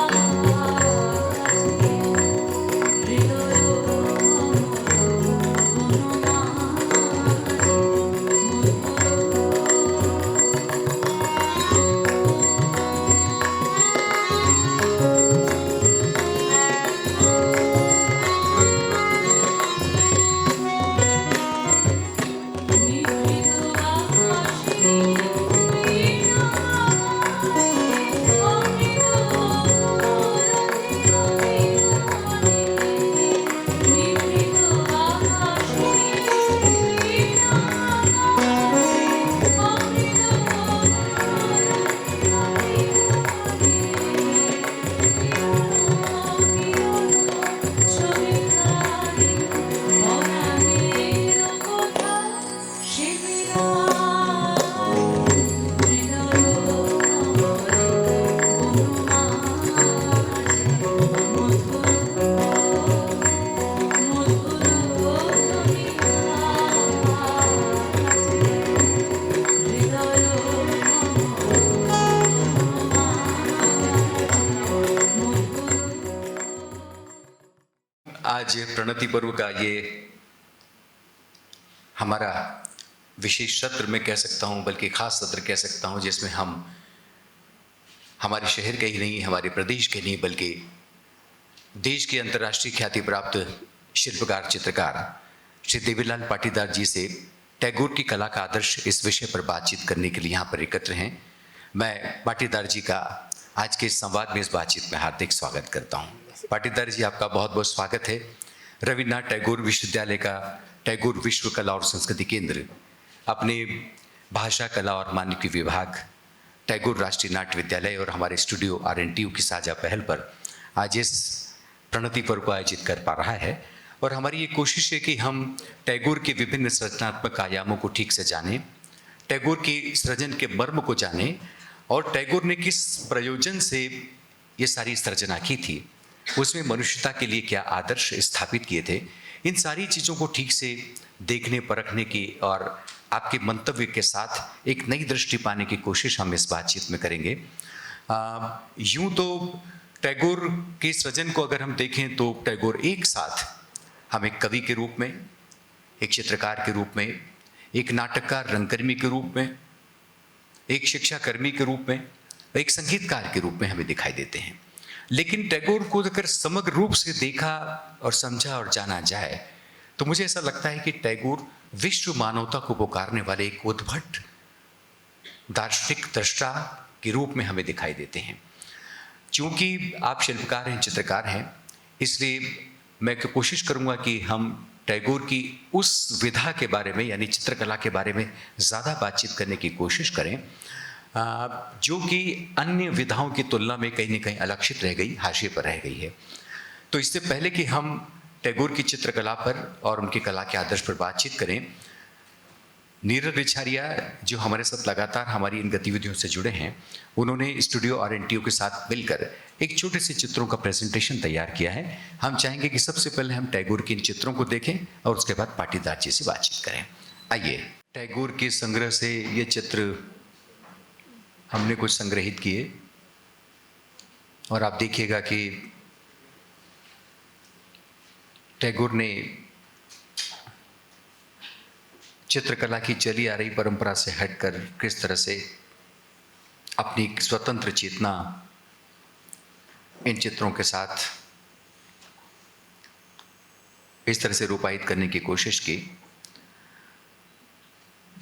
हृदय आज प्रणति पर्व का ये हमारा विशेष सत्र मैं कह सकता हूँ, बल्कि खास सत्र कह सकता हूँ, जिसमें हम हमारे शहर के ही नहीं, हमारे प्रदेश के नहीं, बल्कि देश के अंतर्राष्ट्रीय ख्याति प्राप्त शिल्पकार चित्रकार श्री देवीलाल पाटीदार जी से टैगोर की कला का आदर्श इस विषय पर बातचीत करने के लिए यहाँ पर एकत्र हैं। मैं पाटीदार जी का आज के इस संवाद में, इस बातचीत में हार्दिक स्वागत करता हूँ। पाटीदार जी, आपका बहुत बहुत स्वागत है। रविन्द्रनाथ टैगोर विश्वविद्यालय का टैगोर विश्व कला और संस्कृति केंद्र अपने भाषा, कला और मानविकी विभाग, टैगोर राष्ट्रीय नाट्य विद्यालय और हमारे स्टूडियो RNTU की साझा पहल पर आज इस प्रणति पर्व को आयोजित कर पा रहा है। और हमारी ये कोशिश है कि हम टैगोर के विभिन्न सृजनात्मक आयामों को ठीक से जानें, टैगोर की सृजन के मर्म को जानें और टैगोर ने किस प्रयोजन से ये सारी सृजना की थी, उसमें मनुष्यता के लिए क्या आदर्श स्थापित किए थे, इन सारी चीज़ों को ठीक से देखने परखने की और आपके मंतव्य के साथ एक नई दृष्टि पाने की कोशिश हम इस बातचीत में करेंगे। यूं तो टैगोर के सृजन को अगर हम देखें तो टैगोर एक साथ हम एक कवि के रूप में, एक चित्रकार के रूप में, एक नाटककार रंगकर्मी के रूप में, एक शिक्षाकर्मी के रूप में, एक संगीतकार के रूप में हमें दिखाई देते हैं। लेकिन टैगोर को अगर समग्र रूप से देखा और समझा और जाना जाए तो मुझे ऐसा लगता है कि टैगोर विश्व मानवता को पुकारने वाले एक उद्भट दार्शनिक दृष्टा के रूप में हमें दिखाई देते हैं। चूंकि आप शिल्पकार हैं, चित्रकार हैं, इसलिए मैं कोशिश करूंगा कि हम टैगोर की उस विधा के बारे में, यानी चित्रकला के बारे में ज़्यादा बातचीत करने की कोशिश करें, जो कि अन्य विधाओं की तुलना में कहीं न कहीं अलक्षित रह गई, हाशिए पर रह गई है। तो इससे पहले कि हम टैगोर की चित्रकला पर और उनकी कला के आदर्श पर बातचीत करें, नीरज रिछारिया जो हमारे साथ लगातार हमारी इन गतिविधियों से जुड़े हैं, उन्होंने स्टूडियो RNTO के साथ मिलकर एक छोटे से चित्रों का प्रेजेंटेशन तैयार किया है। हम चाहेंगे कि सबसे पहले हम टैगोर के इन चित्रों को देखें और उसके बाद पाटीदार जी से बातचीत करें। आइए, टैगोर के संग्रह से ये चित्र हमने कुछ संग्रहित किए और आप देखिएगा कि टैगोर ने चित्रकला की चली आ रही परंपरा से हटकर किस तरह से अपनी स्वतंत्र चेतना इन चित्रों के साथ इस तरह से रूपायित करने की कोशिश की।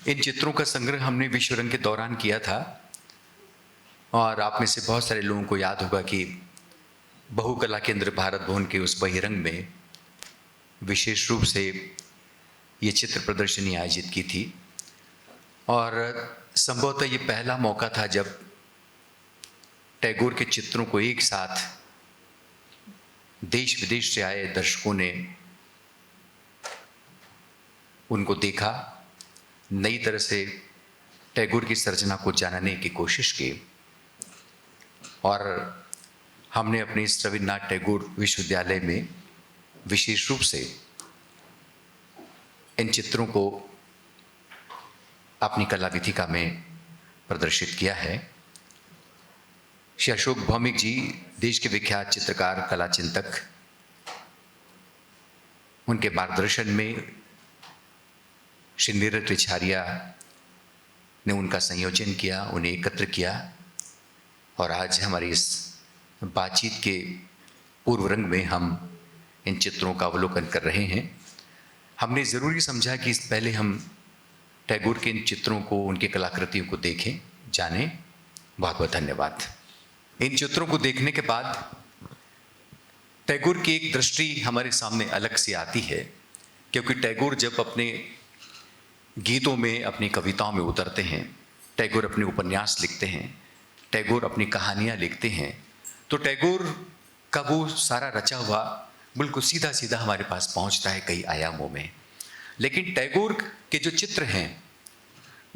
इन चित्रों का संग्रह हमने विश्व रंग के दौरान किया था और आप में से बहुत सारे लोगों को याद होगा कि बहुकला केंद्र भारत भवन के उस बहिरंग में विशेष रूप से ये चित्र प्रदर्शनी आयोजित की थी और संभवतः ये पहला मौका था जब टैगोर के चित्रों को एक साथ देश विदेश से आए दर्शकों ने उनको देखा, नई तरह से टैगोर की सर्जना को जानने की कोशिश की और हमने अपने इस रविन्द्रनाथ टैगोर विश्वविद्यालय में विशेष रूप से इन चित्रों को अपनी कला विथिका में प्रदर्शित किया है। श्री अशोक भौमिक जी देश के विख्यात चित्रकार, कला चिंतक, उनके मार्गदर्शन में श्री नीरज रिछारिया ने उनका संयोजन किया, उन्हें एकत्र किया और आज हमारी इस बातचीत के पूर्व रंग में हम इन चित्रों का अवलोकन कर रहे हैं। हमने ज़रूरी समझा कि इस पहले हम टैगोर के इन चित्रों को, उनकी कलाकृतियों को देखें, जानें। बहुत बहुत धन्यवाद। इन चित्रों को देखने के बाद टैगोर की एक दृष्टि हमारे सामने अलग सी आती है, क्योंकि टैगोर जब अपने गीतों में, अपनी कविताओं में उतरते हैं, टैगोर अपने उपन्यास लिखते हैं, टैगोर अपनी कहानियाँ लिखते हैं, तो टैगोर का वो सारा रचा हुआ बिल्कुल सीधा सीधा हमारे पास पहुंचता है कई आयामों में। लेकिन टैगोर के जो चित्र हैं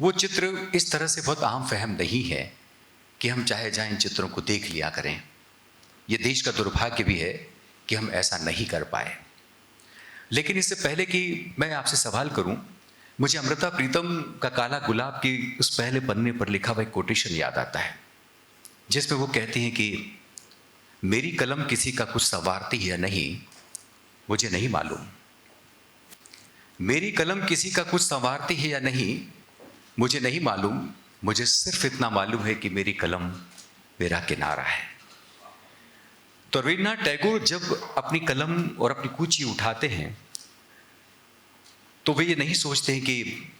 वो चित्र इस तरह से बहुत आम फहम नहीं है कि हम चाहे जाए इन चित्रों को देख लिया करें। ये देश का दुर्भाग्य भी है कि हम ऐसा नहीं कर पाए। लेकिन इससे पहले कि मैं आपसे सवाल करूं, मुझे अमृता प्रीतम का काला गुलाब की उस पहले पन्ने पर लिखा हुआ एक कोटेशन याद आता है, जिसमें वो कहती हैं कि मेरी कलम किसी का कुछ संवारती है या नहीं मुझे नहीं मालूम, मेरी कलम किसी का कुछ संवारती है या नहीं मुझे नहीं मालूम, मुझे सिर्फ इतना मालूम है कि मेरी कलम मेरा किनारा है। तो रविन्द्रनाथ टैगोर जब अपनी कलम और अपनी कूची उठाते हैं तो वे ये नहीं सोचते हैं कि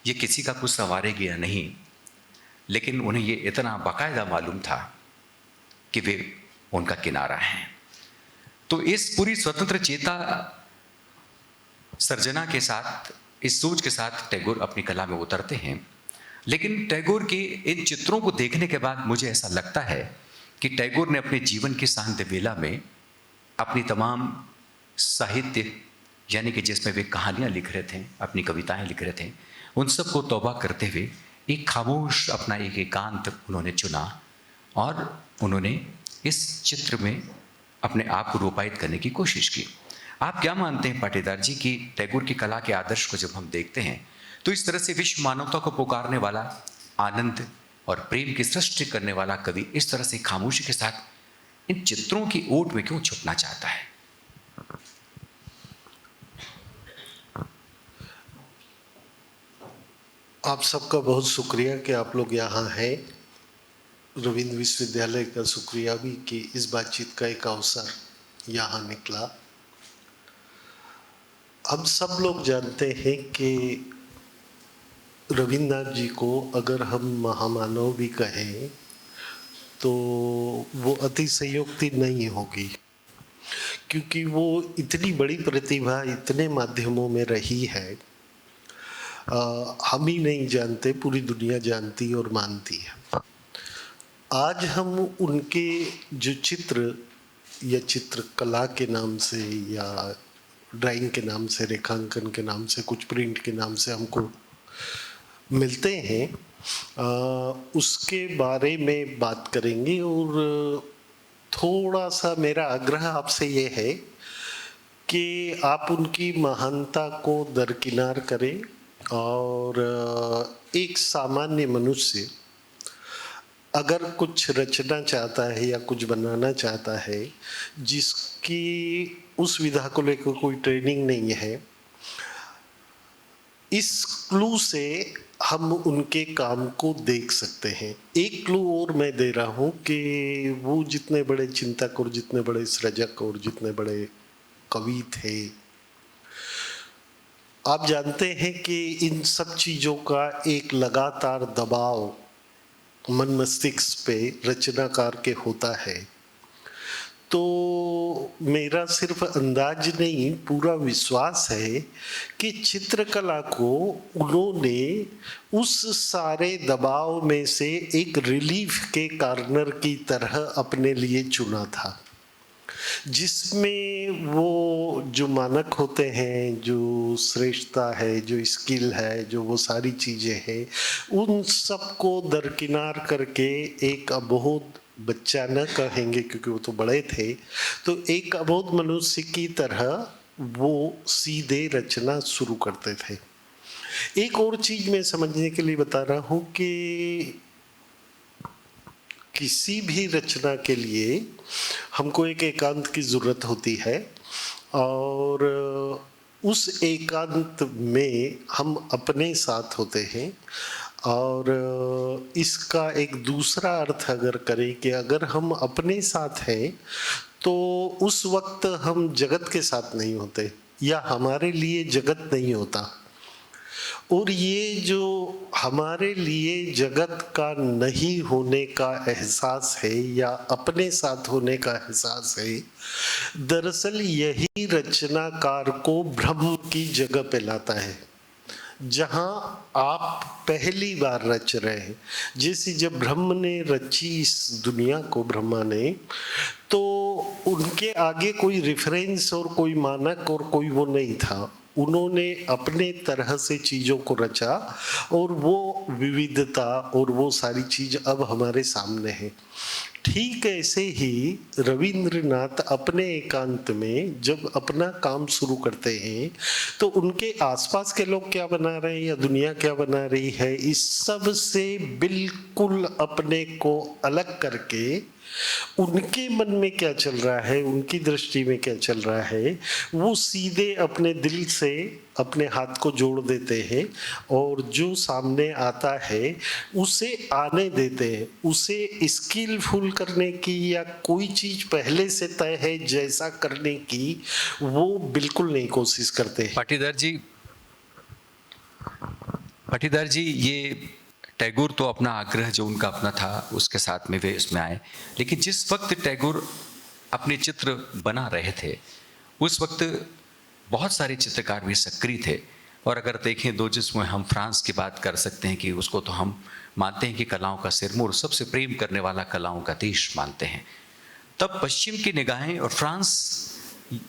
ये किसी का कुछ संवारेगी या नहीं, लेकिन उन्हें ये इतना बाकायदा मालूम था कि वे उनका किनारा हैं। तो इस पूरी स्वतंत्र चेता सर्जना के साथ, इस सोच के साथ टैगोर अपनी कला में उतरते हैं। लेकिन टैगोर के इन चित्रों को देखने के बाद मुझे ऐसा लगता है कि टैगोर ने अपने जीवन की शांत वेला में अपनी तमाम साहित्य, यानी कि जिसमें वे कहानियाँ लिख रहे थे, अपनी कविताएं लिख रहे थे, उन सब को तौबा करते हुए एक खामोश अपना एक एकांत उन्होंने चुना और उन्होंने इस चित्र में अपने आप को रूपायित करने की कोशिश की। आप क्या मानते हैं पाटीदार जी कि टैगोर की कला के आदर्श को जब हम देखते हैं तो इस तरह से विश्व मानवता को पुकारने वाला, आनंद और प्रेम की सृष्टि करने वाला कवि इस तरह से खामोशी के साथ इन चित्रों की ओट में क्यों छुपना चाहता है? आप सबका बहुत शुक्रिया कि आप लोग यहाँ हैं। रविंद्र विश्वविद्यालय का शुक्रिया भी कि इस बातचीत का एक अवसर यहाँ निकला। हम सब लोग जानते हैं कि रविन्द्रनाथ जी को अगर हम महामानव भी कहें तो वो अतिशयोक्ति नहीं होगी, क्योंकि वो इतनी बड़ी प्रतिभा इतने माध्यमों में रही है, हम ही नहीं जानते, पूरी दुनिया जानती और मानती है। आज हम उनके जो चित्र या चित्रकला के नाम से या ड्राइंग के नाम से, रेखांकन के नाम से, कुछ प्रिंट के नाम से हमको मिलते हैं उसके बारे में बात करेंगे। और थोड़ा सा मेरा आग्रह आपसे ये है कि आप उनकी महानता को दरकिनार करें और एक सामान्य मनुष्य अगर कुछ रचना चाहता है या कुछ बनाना चाहता है जिसकी उस विधा को लेकर कोई ट्रेनिंग नहीं है, इस क्लू से हम उनके काम को देख सकते हैं। एक क्लू और मैं दे रहा हूँ कि वो जितने बड़े चिंतक और जितने बड़े सृजक और जितने बड़े कवि थे, आप जानते हैं कि इन सब चीज़ों का एक लगातार दबाव मन मस्तिष्क पे रचनाकार के होता है। तो मेरा सिर्फ अंदाज नहीं, पूरा विश्वास है कि चित्रकला को उन्होंने उस सारे दबाव में से एक रिलीफ के कॉर्नर की तरह अपने लिए चुना था, जिसमें वो जो मानक होते हैं, जो श्रेष्ठता है, जो स्किल है, जो वो सारी चीज़ें हैं, उन सबको दरकिनार करके एक अबोध बच्चा न कहेंगे क्योंकि वो तो बड़े थे, तो एक अबोध मनुष्य की तरह वो सीधे रचना शुरू करते थे। एक और चीज़ मैं समझने के लिए बता रहा हूँ कि किसी भी रचना के लिए हमको एक एकांत की ज़रूरत होती है और उस एकांत में हम अपने साथ होते हैं। और इसका एक दूसरा अर्थ अगर करें कि अगर हम अपने साथ हैं तो उस वक्त हम जगत के साथ नहीं होते या हमारे लिए जगत नहीं होता। और ये जो हमारे लिए जगत का नहीं होने का एहसास है या अपने साथ होने का एहसास है, दरअसल यही रचनाकार को ब्रह्म की जगह पे लाता है, जहाँ आप पहली बार रच रहे हैं। जैसे जब ब्रह्म ने रची इस दुनिया को, ब्रह्मा ने, तो उनके आगे कोई रेफरेंस और कोई मानक और कोई वो नहीं था। उन्होंने अपने तरह से चीज़ों को रचा और वो विविधता और वो सारी चीज़ अब हमारे सामने है। ठीक ऐसे ही रविंद्रनाथ अपने एकांत में जब अपना काम शुरू करते हैं तो उनके आसपास के लोग क्या बना रहे हैं या दुनिया क्या बना रही है, इस सब से बिल्कुल अपने को अलग करके उनके मन में क्या चल रहा है, उनकी दृष्टि में क्या चल रहा है, वो सीधे अपने दिल से अपने हाथ को जोड़ देते हैं और जो सामने आता है उसे आने देते हैं। उसे स्किलफुल करने की या कोई चीज़ पहले से तय है जैसा करने की वो बिल्कुल नहीं कोशिश करते। पाटीदार जी, ये टैगोर तो अपना आग्रह जो उनका अपना था उसके साथ में वे इसमें आए, लेकिन जिस वक्त टैगोर अपने चित्र बना रहे थे उस वक्त बहुत सारे चित्रकार भी सक्रिय थे। और अगर देखें दो जिसमें हम फ्रांस की बात कर सकते हैं कि उसको तो हम मानते हैं कि कलाओं का सिरमौर, सबसे प्रेम करने वाला कलाओं का देश मानते हैं। तब पश्चिम की निगाहें और फ्रांस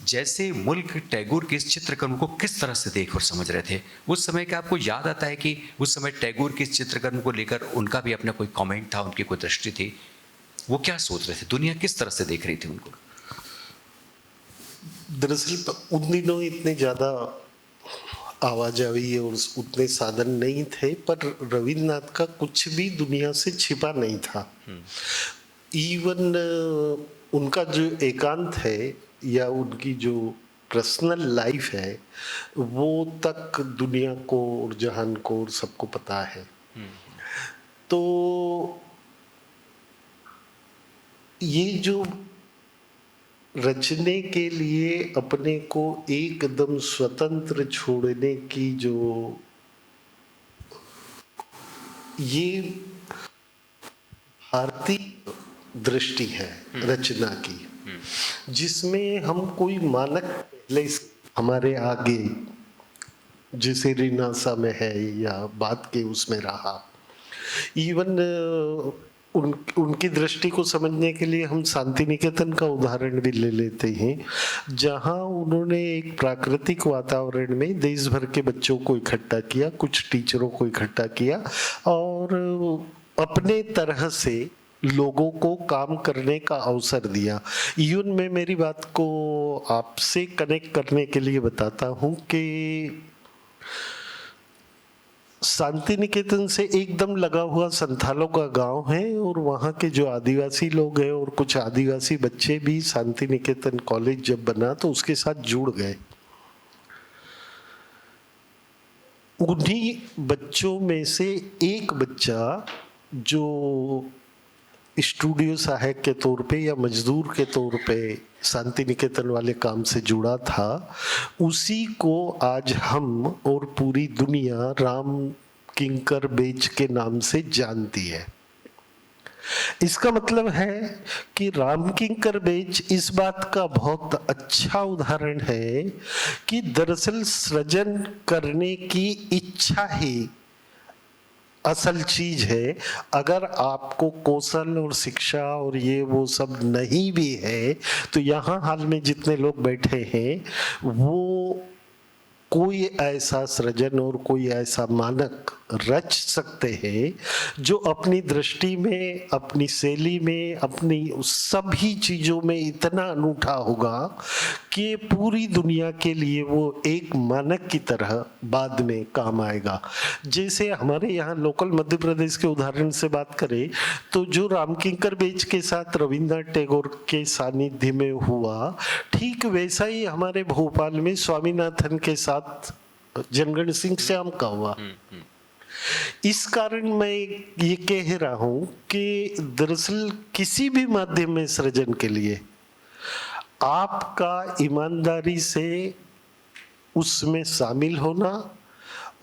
जैसे मुल्क टैगोर के इस चित्रकर्म को किस तरह से देख और समझ रहे थे उस समय? क्या आपको याद आता है कि उस समय टैगोर के इस चित्रकर्म को लेकर उनका भी अपना कोई कमेंट था, उनकी कोई दृष्टि थी? वो क्या सोच रहे थे, दुनिया किस तरह से देख रही थी उनको? दरअसल उन दिनों इतने ज़्यादा आवाजाही और उतने साधन नहीं थे, पर रविन्द्रनाथ का कुछ भी दुनिया से छिपा नहीं था। इवन उनका जो एकांत है या उनकी जो पर्सनल लाइफ है वो तक दुनिया को और जहान को और सबको पता है। तो ये जो रचने के लिए अपने को एकदम स्वतंत्र छोड़ने की जो ये भारतीय दृष्टि है रचना की, जिसमें हम कोई मानक पहले हमारे आगे जैसे रिनासा में है या बात के उसमें रहा, इवन उनकी दृष्टि को समझने के लिए हम शांति निकेतन का उदाहरण भी ले लेते हैं, जहां उन्होंने एक प्राकृतिक वातावरण में देश भर के बच्चों को इकट्ठा किया, कुछ टीचरों को इकट्ठा किया और अपने तरह से लोगों को काम करने का अवसर दिया। इवन मैं मेरी बात को आपसे कनेक्ट करने के लिए बताता हूं कि शांति निकेतन से एकदम लगा हुआ संथालों का गांव है और वहाँ के जो आदिवासी लोग हैं और कुछ आदिवासी बच्चे भी शांति निकेतन कॉलेज जब बना तो उसके साथ जुड़ गए। उन्हीं बच्चों में से एक बच्चा जो स्टूडियो सहायक के तौर पे या मजदूर के तौर पे शांति निकेतन वाले काम से जुड़ा था, उसी को आज हम और पूरी दुनिया राम किंकर बेज के नाम से जानती है। इसका मतलब है कि राम किंकर बेज इस बात का बहुत अच्छा उदाहरण है कि दरअसल सृजन करने की इच्छा ही असल चीज है। अगर आपको कौशल और शिक्षा और ये वो सब नहीं भी है तो यहाँ हाल में जितने लोग बैठे हैं वो कोई ऐसा सृजन और कोई ऐसा मानक रच सकते हैं जो अपनी दृष्टि में, अपनी शैली में, अपनी सभी चीजों में इतना अनूठा होगा कि पूरी दुनिया के लिए वो एक मानक की तरह बाद में काम आएगा। जैसे हमारे यहाँ लोकल मध्य प्रदेश के उदाहरण से बात करें तो जो राम किंकर बेज के साथ रविन्द्रनाथ टैगोर के सानिध्य में हुआ, ठीक वैसा ही हमारे भोपाल में स्वामीनाथन के साथ जनगण सिंह श्याम का हुआ। इस कारण मैं ये कह रहा हूं कि दरअसल किसी भी माध्यम में सृजन के लिए आपका ईमानदारी से उसमें शामिल होना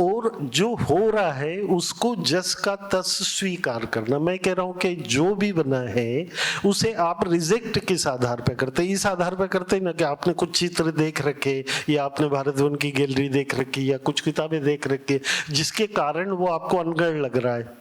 और जो हो रहा है उसको जस का तस स्वीकार करना। मैं कह रहा हूं कि जो भी बना है उसे आप रिजेक्ट किस आधार पे करते हैं? इस आधार पे करते हैं ना कि आपने कुछ चित्र देख रखे या आपने भारत भवन की गैलरी देख रखी या कुछ किताबें देख रखी जिसके कारण वो आपको अनगढ़ लग रहा है।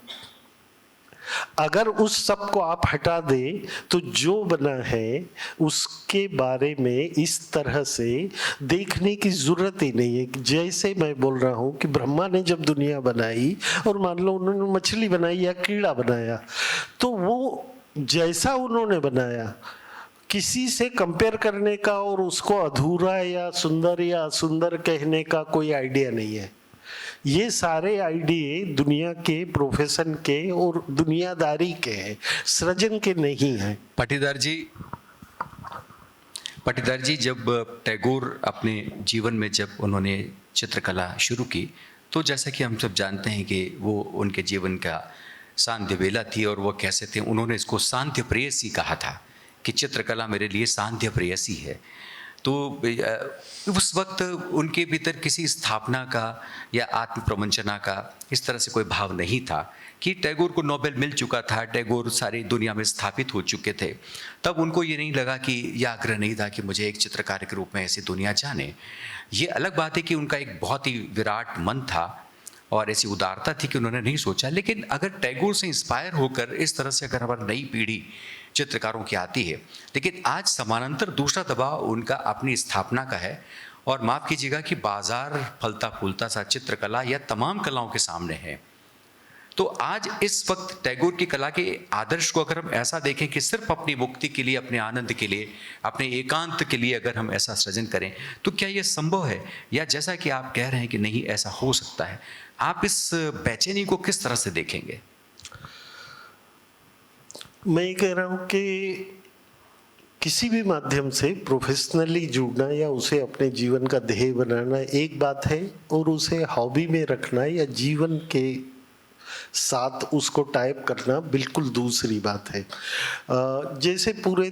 अगर उस सब को आप हटा दें तो जो बना है उसके बारे में इस तरह से देखने की जरूरत ही नहीं है। जैसे मैं बोल रहा हूं कि ब्रह्मा ने जब दुनिया बनाई और मान लो उन्होंने मछली बनाई या कीड़ा बनाया तो वो जैसा उन्होंने बनाया किसी से कंपेयर करने का और उसको अधूरा या असुंदर कहने का कोई आइडिया नहीं है। ये सारे आइडिये दुनिया के, प्रोफेशन के और दुनियादारी के हैं, सृजन के नहीं हैं। पाटीदार जी जब टैगोर अपने जीवन में जब उन्होंने चित्रकला शुरू की तो जैसा कि हम सब जानते हैं कि वो उनके जीवन का सांध्य बेला थी और वो कैसे थे, उन्होंने इसको सांध्य प्रेयसी कहा था कि चित्रकला मेरे लिए सांध्य प्रेयसी है। तो उस वक्त उनके भीतर किसी स्थापना का या आत्म प्रवंचना का इस तरह से कोई भाव नहीं था कि टैगोर को नोबेल मिल चुका था, टैगोर सारी दुनिया में स्थापित हो चुके थे। तब उनको ये नहीं लगा कि यह आग्रह नहीं था कि मुझे एक चित्रकार के रूप में ऐसी दुनिया जाने। ये अलग बात है कि उनका एक बहुत ही विराट मन था और ऐसी उदारता थी कि उन्होंने नहीं सोचा। लेकिन अगर टैगोर से इंस्पायर होकर इस तरह से अगर हमारी नई पीढ़ी चित्रकारों की आती है, लेकिन आज समानांतर दूसरा दबाव उनका अपनी स्थापना का है और माफ़ कीजिएगा कि बाजार फलता फूलता सा चित्रकला या तमाम कलाओं के सामने है। तो आज इस वक्त टैगोर की कला के आदर्श को अगर हम ऐसा देखें कि सिर्फ अपनी मुक्ति के लिए, अपने आनंद के लिए, अपने एकांत के लिए अगर हम ऐसा सृजन करें तो क्या ये संभव है? या जैसा कि आप कह रहे हैं कि नहीं ऐसा हो सकता है, आप इस बेचैनी को किस तरह से देखेंगे? मैं ये कह रहा हूँ कि किसी भी माध्यम से प्रोफेशनली जुड़ना या उसे अपने जीवन का ध्येय बनाना एक बात है और उसे हॉबी में रखना या जीवन के साथ उसको टाइप करना बिल्कुल दूसरी बात है। जैसे पूरे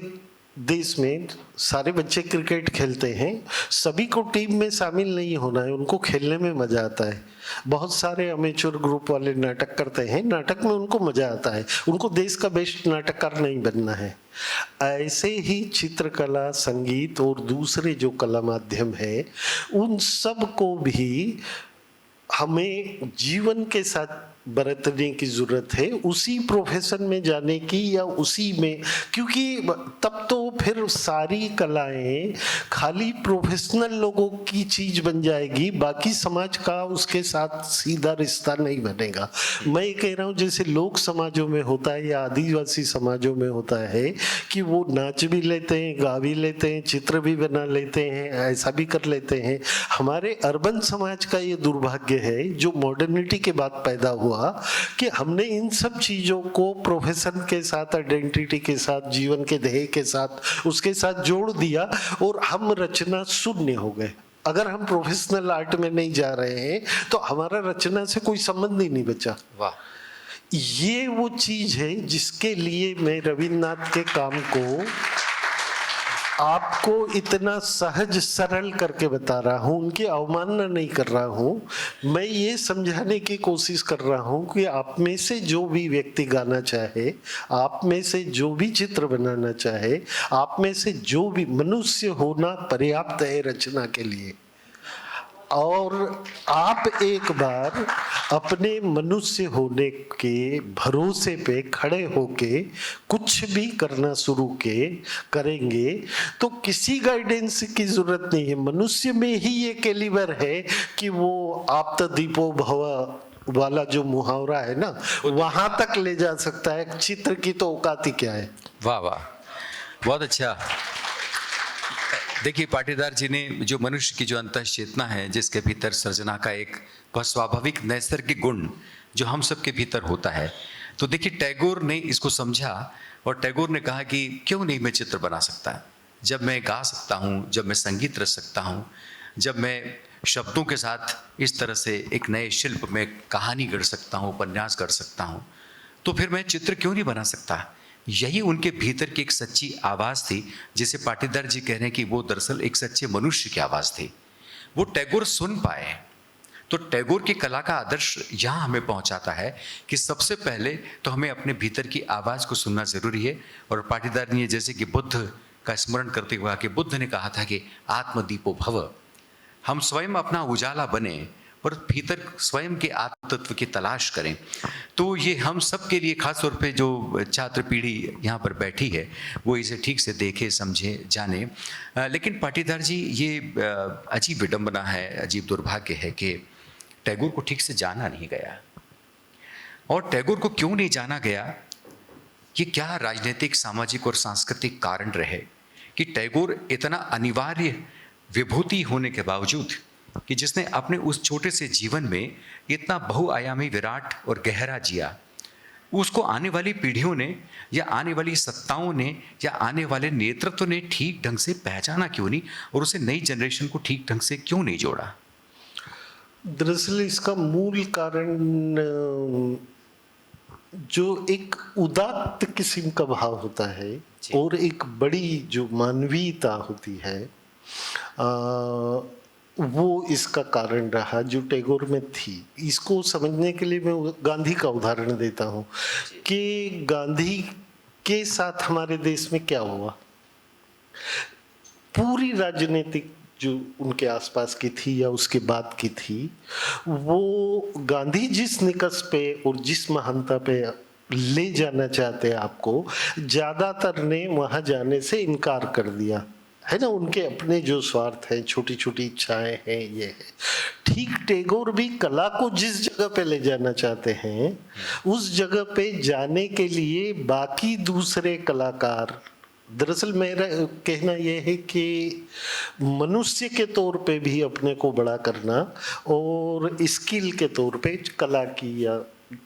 देश में सारे बच्चे क्रिकेट खेलते हैं, सभी को टीम में शामिल नहीं होना है, उनको खेलने में मजा आता है। बहुत सारे अमेचर ग्रुप वाले नाटक करते हैं, नाटक में उनको मजा आता है, उनको देश का बेस्ट नाटककार नहीं बनना है। ऐसे ही चित्रकला, संगीत और दूसरे जो कला माध्यम है उन सब को भी हमें जीवन के साथ बरतने की जरूरत है, उसी प्रोफेशन में जाने की या उसी में, क्योंकि तब तो फिर सारी कलाएं खाली प्रोफेशनल लोगों की चीज बन जाएगी, बाकी समाज का उसके साथ सीधा रिश्ता नहीं बनेगा। मैं ये कह रहा हूँ जैसे लोक समाजों में होता है या आदिवासी समाजों में होता है कि वो नाच भी लेते हैं, गा भी लेते हैं, चित्र भी बना लेते हैं, ऐसा भी कर लेते हैं। हमारे अर्बन समाज का ये दुर्भाग्य है जो मॉडर्निटी के बाद पैदा हुआ कि हमने इन सब चीजों को प्रोफेशन के साथ, आइडेंटिटी के साथ, जीवन के ध्येय के साथ, उसके साथ जोड़ दिया और हम रचना शून्य हो गए। अगर हम प्रोफेशनल आर्ट में नहीं जा रहे हैं तो हमारा रचना से कोई संबंध ही नहीं बचा। वाह, ये वो चीज है जिसके लिए मैं रविन्द्रनाथ के काम को आपको इतना सहज सरल करके बता रहा हूँ, उनकी अवमानना नहीं कर रहा हूँ। मैं ये समझाने की कोशिश कर रहा हूँ कि आप में से जो भी व्यक्ति गाना चाहे, आप में से जो भी चित्र बनाना चाहे, आप में से जो भी मनुष्य होना पर्याप्त है रचना के लिए। और आप एक बार अपने मनुष्य होने के भरोसे पे खड़े होके कुछ भी करना शुरू करेंगे तो किसी गाइडेंस की जरूरत नहीं है। मनुष्य में ही ये कैलिबर है कि वो आप्त दीपो भव वाला जो मुहावरा है ना, वहां तक ले जा सकता है। चित्र की तो औकात ही क्या है। वाह वाह, बहुत अच्छा। देखिए, पाटीदार जी ने जो मनुष्य की जो अंतः चेतना है, जिसके भीतर सृजना का एक बहुत स्वाभाविक नैसर्गिक गुण जो हम सब के भीतर होता है, तो देखिए टैगोर ने इसको समझा और टैगोर ने कहा कि क्यों नहीं मैं चित्र बना सकता, जब मैं गा सकता हूँ, जब मैं संगीत रच सकता हूँ, जब मैं शब्दों के साथ इस तरह से एक नए शिल्प में कहानी गढ़ सकता हूँ, उपन्यास गढ़ सकता हूँ, तो फिर मैं चित्र क्यों नहीं बना सकता। यही उनके भीतर की एक सच्ची आवाज़ थी, जिसे पाटीदार जी कह रहे हैं कि वो दरअसल एक सच्चे मनुष्य की आवाज़ थी। वो टैगोर सुन पाए। तो टैगोर की कला का आदर्श यहाँ हमें पहुँचाता है कि सबसे पहले तो हमें अपने भीतर की आवाज़ को सुनना ज़रूरी है। और पाटीदार ने जैसे कि बुद्ध का स्मरण करते हुए कि बुद्ध ने कहा था कि आत्मदीपो भव, हम स्वयं अपना उजाला बने और भीतर स्वयं के आत्म तत्व की तलाश करें। तो ये हम सब के लिए, खास तौर पे जो छात्र पीढ़ी यहाँ पर बैठी है, वो इसे ठीक से देखे, समझे, जाने। लेकिन पाटीदार जी, ये अजीब विडंबना है, अजीब दुर्भाग्य है कि टैगोर को ठीक से जाना नहीं गया। और टैगोर को क्यों नहीं जाना गया, ये क्या राजनीतिक, सामाजिक और सांस्कृतिक कारण रहे कि टैगोर इतना अनिवार्य विभूति होने के बावजूद, कि जिसने अपने उस छोटे से जीवन में इतना बहुआयामी, विराट और गहरा जिया, उसको आने वाली पीढ़ियों ने या आने वाली सत्ताओं ने या आने वाले नेतृत्व ने ठीक ढंग से पहचाना क्यों नहीं, और उसे नई जनरेशन को ठीक ढंग से क्यों नहीं जोड़ा। दरअसल इसका मूल कारण जो एक उदात्त किस्म का भाव होता है और एक बड़ी जो मानवीयता होती है, वो इसका कारण रहा जो टैगोर में थी। इसको समझने के लिए मैं गांधी का उदाहरण देता हूँ कि गांधी के साथ हमारे देश में क्या हुआ। पूरी राजनीतिक जो उनके आसपास की थी या उसके बाद की थी, वो गांधी जिस निकष पे और जिस महानता पे ले जाना चाहते हैं आपको, ज्यादातर ने वहां जाने से इनकार कर दिया है ना। उनके अपने जो स्वार्थ हैं, छोटी छोटी इच्छाएं हैं, ये है। ठीक टैगोर भी कला को जिस जगह पे ले जाना चाहते हैं, उस जगह पे जाने के लिए बाकी दूसरे कलाकार, दरअसल मेरा कहना यह है कि मनुष्य के तौर पे भी अपने को बड़ा करना और स्किल के तौर पे कला की या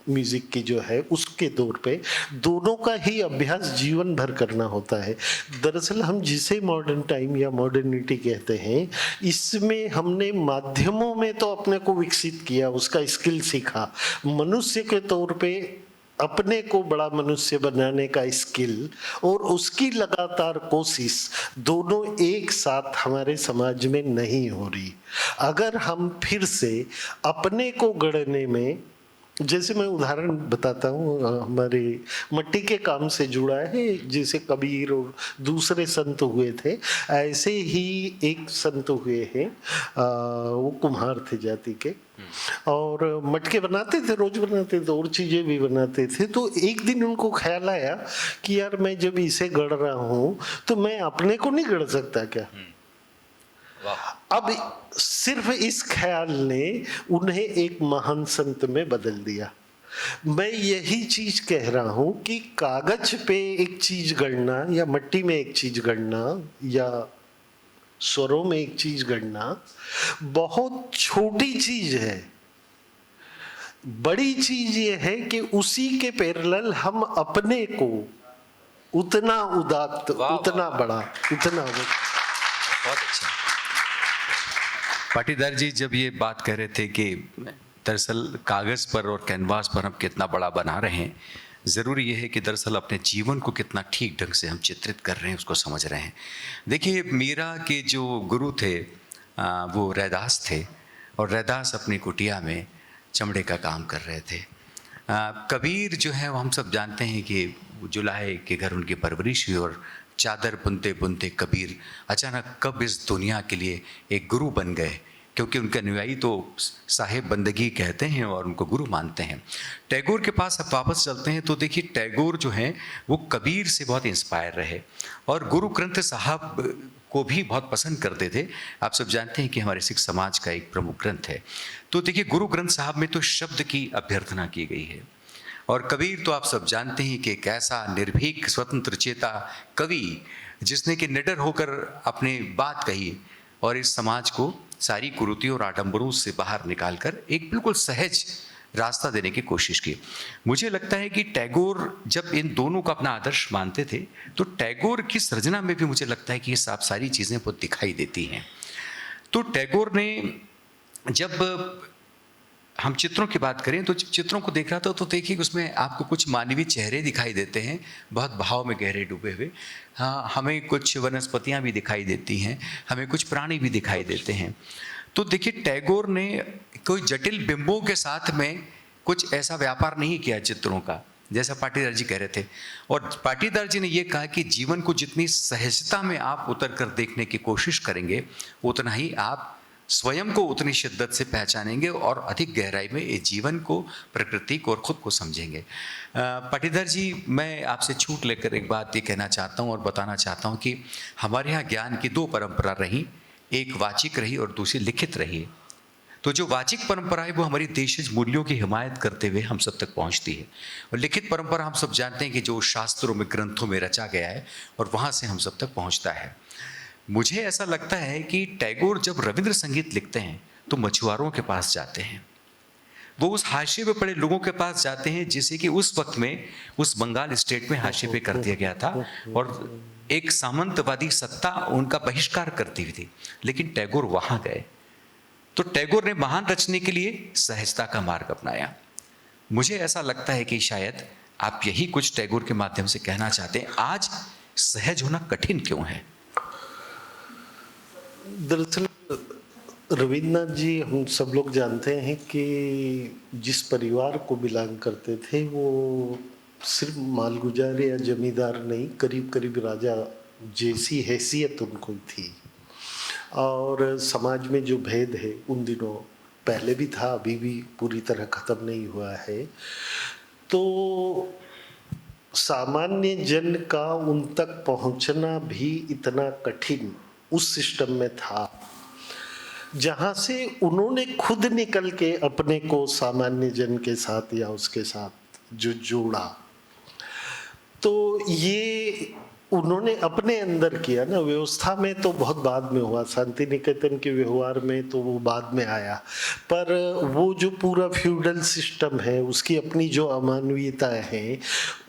म्यूजिक की जो है उसके तौर पे, दोनों का ही अभ्यास जीवन भर करना होता है। दरअसल हम जिसे मॉडर्न टाइम या मॉडर्निटी कहते हैं, इसमें हमने माध्यमों में तो अपने को विकसित किया, उसका स्किल सीखा। मनुष्य के तौर पे अपने को बड़ा मनुष्य बनाने का स्किल और उसकी लगातार कोशिश, दोनों एक साथ हमारे समाज में नहीं हो रही। अगर हम फिर से अपने को गढ़ने में जैसे मैं उदाहरण बताता हूँ, हमारे मट्टी के काम से जुड़ा है, जैसे कबीर और दूसरे संत हुए थे, ऐसे ही एक संत हुए हैं, वो कुम्हार थे जाति के, और मटके बनाते थे, रोज बनाते थे, और चीजें भी बनाते थे। तो एक दिन उनको ख्याल आया कि यार मैं जब इसे गढ़ रहा हूँ तो मैं अपने को नहीं गढ़ सकता क्या। अब सिर्फ इस ख्याल ने उन्हें एक महान संत में बदल दिया। मैं यही चीज कह रहा हूं कि कागज पे एक चीज गढ़ना, या मट्टी में एक चीज गढ़ना, या स्वरों में एक चीज गढ़ना बहुत छोटी चीज है। बड़ी चीज ये है कि उसी के पैरेलल हम अपने को उतना उदात्त, उतना बड़ा, उतना बहुत अच्छा। पाटीदार जी जब ये बात कह रहे थे कि दरअसल कागज़ पर और कैनवास पर हम कितना बड़ा बना रहे हैं, ज़रूरी ये है कि दरअसल अपने जीवन को कितना ठीक ढंग से हम चित्रित कर रहे हैं, उसको समझ रहे हैं। देखिए, मीरा के जो गुरु थे वो रैदास थे, और रैदास अपनी कुटिया में चमड़े का काम कर रहे थे। कबीर जो है वो हम सब जानते हैं कि जुलाहे के घर उनकी परवरिश हुई, और चादर बुनते बुनते कबीर अचानक कब इस दुनिया के लिए एक गुरु बन गए, क्योंकि उनके अनुयायी तो साहेब बंदगी कहते हैं और उनको गुरु मानते हैं। टैगोर के पास अब वापस चलते हैं तो देखिए, टैगोर जो हैं वो कबीर से बहुत इंस्पायर रहे और गुरु ग्रंथ साहब को भी बहुत पसंद करते थे। आप सब जानते हैं कि हमारे सिख समाज का एक प्रमुख ग्रंथ है। तो देखिए, गुरु ग्रंथ साहब में तो शब्द की अभ्यर्थना की गई है, और कबीर तो आप सब जानते हैं कि एक ऐसा निर्भीक स्वतंत्र चेता कवि जिसने कि निडर होकर अपने बात कही और इस समाज को सारी कुरीतियों और आडंबरों से बाहर निकालकर एक बिल्कुल सहज रास्ता देने की कोशिश की। मुझे लगता है कि टैगोर जब इन दोनों को अपना आदर्श मानते थे, तो टैगोर की सृजना में भी मुझे लगता है कि ये सब सारी चीज़ें बहुत दिखाई देती हैं। तो टैगोर ने, जब हम चित्रों की बात करें तो चित्रों को देख रहा था तो देखिए उसमें आपको कुछ मानवीय चेहरे दिखाई देते हैं, बहुत भाव में गहरे डूबे हुए। हाँ, हमें कुछ वनस्पतियाँ भी दिखाई देती हैं, हमें कुछ प्राणी भी दिखाई देते हैं। तो देखिए, टैगोर ने कोई जटिल बिंबों के साथ में कुछ ऐसा व्यापार नहीं किया चित्रों का, जैसा पाटीदार जी कह रहे थे। और पाटीदार जी ने ये कहा कि जीवन को जितनी सहजता में आप उतर कर देखने की कोशिश करेंगे, उतना ही आप स्वयं को उतनी शिद्दत से पहचानेंगे और अधिक गहराई में इस जीवन को, प्रकृति को और खुद को समझेंगे। पाटीदार जी, मैं आपसे छूट लेकर एक बात ये कहना चाहता हूँ और बताना चाहता हूँ कि हमारे यहाँ ज्ञान की दो परंपरा रही, एक वाचिक रही और दूसरी लिखित रही। तो जो वाचिक परंपरा है वो हमारी देशज मूल्यों की हिमायत करते हुए हम सब तक पहुँचती है, और लिखित परंपरा हम सब जानते हैं कि जो शास्त्रों में, ग्रंथों में रचा गया है और वहाँ से हम सब तक पहुँचता है। मुझे ऐसा लगता है कि टैगोर जब रविंद्र संगीत लिखते हैं तो मछुआरों के पास जाते हैं, वो उस हाशिए पे पड़े लोगों के पास जाते हैं जिसे कि उस वक्त में उस बंगाल स्टेट में हाशिए पे कर दिया गया था और एक सामंतवादी सत्ता उनका बहिष्कार करती हुई थी। लेकिन टैगोर वहां गए, तो टैगोर ने महान रचने के लिए सहजता का मार्ग अपनाया। मुझे ऐसा लगता है कि शायद आप यही कुछ टैगोर के माध्यम से कहना चाहते हैं। आज सहज होना कठिन क्यों है? दरअसल रविन्द्रनाथ जी, हम सब लोग जानते हैं कि जिस परिवार को बिलोंग करते थे वो सिर्फ मालगुजार या जमींदार नहीं, करीब करीब राजा जैसी हैसियत उनको थी। और समाज में जो भेद है उन दिनों पहले भी था, अभी भी पूरी तरह ख़त्म नहीं हुआ है। तो सामान्य जन का उन तक पहुंचना भी इतना कठिन उस सिस्टम में था, जहां से उन्होंने खुद निकल के अपने को सामान्य जन के साथ या उसके साथ जो जोड़ा, तो ये उन्होंने अपने अंदर किया ना। व्यवस्था में तो बहुत बाद में हुआ, शांति निकेतन के व्यवहार में तो वो बाद में आया, पर वो जो पूरा फ्यूडल सिस्टम है उसकी अपनी जो अमानवीयता है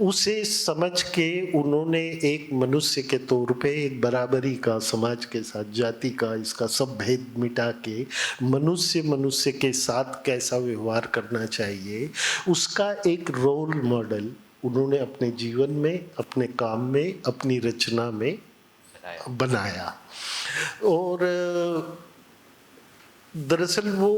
उसे समझ के उन्होंने एक मनुष्य के तौर पे एक बराबरी का, समाज के साथ जाति का, इसका सब भेद मिटा के मनुष्य के साथ कैसा व्यवहार करना चाहिए उसका एक रोल मॉडल उन्होंने अपने जीवन में, अपने काम में, अपनी रचना में बनाया। और दरअसल वो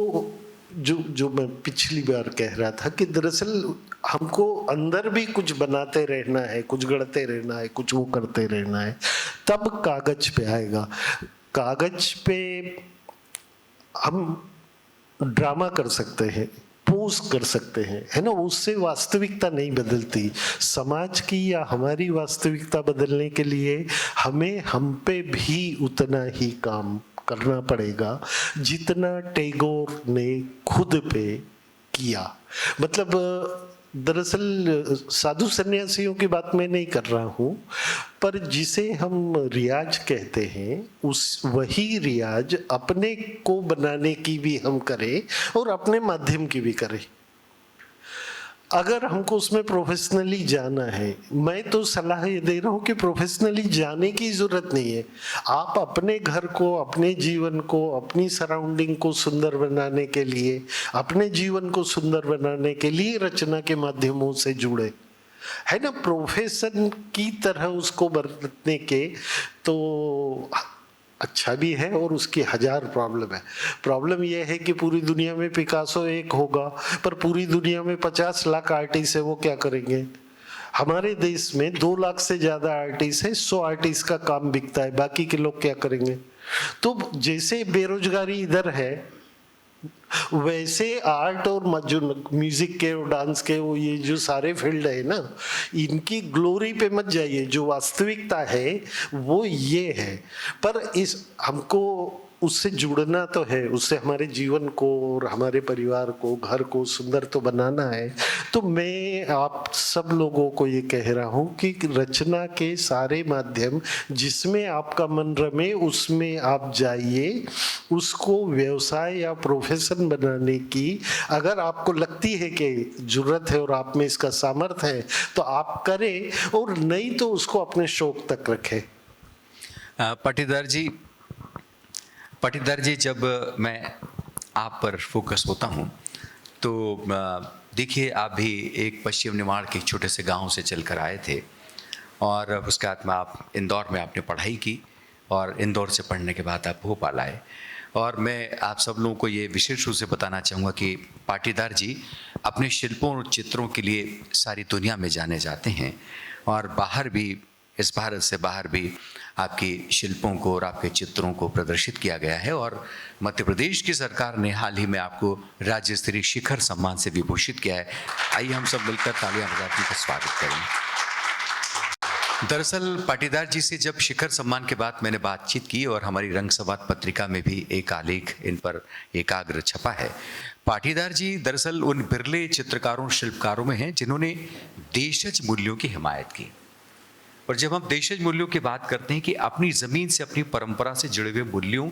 जो मैं पिछली बार कह रहा था कि दरअसल हमको अंदर भी कुछ बनाते रहना है, कुछ गढ़ते रहना है, कुछ वो करते रहना है, तब कागज पे आएगा। कागज पे हम ड्रामा कर सकते हैं, पोज कर सकते हैं, है ना, उससे वास्तविकता नहीं बदलती। समाज की या हमारी वास्तविकता बदलने के लिए हमें हम पे भी उतना ही काम करना पड़ेगा जितना टैगोर ने खुद पे किया। मतलब दरअसल साधु सन्यासियों की बात मैं नहीं कर रहा हूँ, पर जिसे हम रियाज कहते हैं उस वही रियाज अपने को बनाने की भी हम करें और अपने माध्यम की भी करें। अगर हमको उसमें प्रोफेशनली जाना है, मैं तो सलाह ये दे रहा हूँ कि प्रोफेशनली जाने की ज़रूरत नहीं है। आप अपने घर को, अपने जीवन को, अपनी सराउंडिंग को सुंदर बनाने के लिए, अपने जीवन को सुंदर बनाने के लिए रचना के माध्यमों से जुड़े, है ना, प्रोफेशन की तरह उसको बरतने के तो अच्छा भी है और उसकी हजार प्रॉब्लम है। प्रॉब्लम यह है कि पूरी दुनिया में पिकासो एक होगा, पर पूरी दुनिया में 50 लाख आर्टिस्ट है, वो क्या करेंगे? हमारे देश में 2 लाख से ज्यादा आर्टिस्ट है, 100 आर्टिस्ट का काम बिकता है, बाकी के लोग क्या करेंगे? तो जैसे बेरोजगारी इधर है, वैसे आर्ट और जो म्यूजिक के और डांस के वो ये जो सारे फील्ड है ना, इनकी ग्लोरी पे मत जाइए। जो वास्तविकता है वो ये है, पर इस हमको उससे जुड़ना तो है, उससे हमारे जीवन को और हमारे परिवार को, घर को सुंदर तो बनाना है। तो मैं आप सब लोगों को ये कह रहा हूँ कि रचना के सारे माध्यम जिसमें आपका मन रमे उसमें आप जाइए। उसको व्यवसाय या प्रोफेशन बनाने की अगर आपको लगती है कि जरूरत है और आप में इसका सामर्थ्य है तो आप करें, और नहीं तो उसको अपने शौक तक रखें। पाटीदार जी, जब मैं आप पर फोकस होता हूँ तो देखिए, आप भी एक पश्चिम निमाड़ के छोटे से गांव से चलकर आए थे और उसके बाद में आप इंदौर में आपने पढ़ाई की और इंदौर से पढ़ने के बाद आप भोपाल आए। और मैं आप सब लोगों को ये विशेष रूप से बताना चाहूँगा कि पाटीदार जी अपने शिल्पों और चित्रों के लिए सारी दुनिया में जाने जाते हैं और बाहर भी, इस भारत से बाहर भी आपकी शिल्पों को और आपके चित्रों को प्रदर्शित किया गया है। और मध्य प्रदेश की सरकार ने हाल ही में आपको राज्य स्तरीय शिखर सम्मान से विभूषित किया है। आइए हम सब मिलकर तालियां बजाकर का स्वागत करें। दरअसल पाटीदार जी से जब शिखर सम्मान के बाद मैंने बातचीत की और हमारी रंग संवाद पत्रिका में भी एक आलेख इन पर एकाग्र छपा है। पाटीदार जी दरअसल उन बिरले चित्रकारों शिल्पकारों में हैं जिन्होंने देशज मूल्यों की हिमायत की। और जब हम देशज मूल्यों की बात करते हैं कि अपनी ज़मीन से, अपनी परंपरा से जुड़े हुए मूल्यों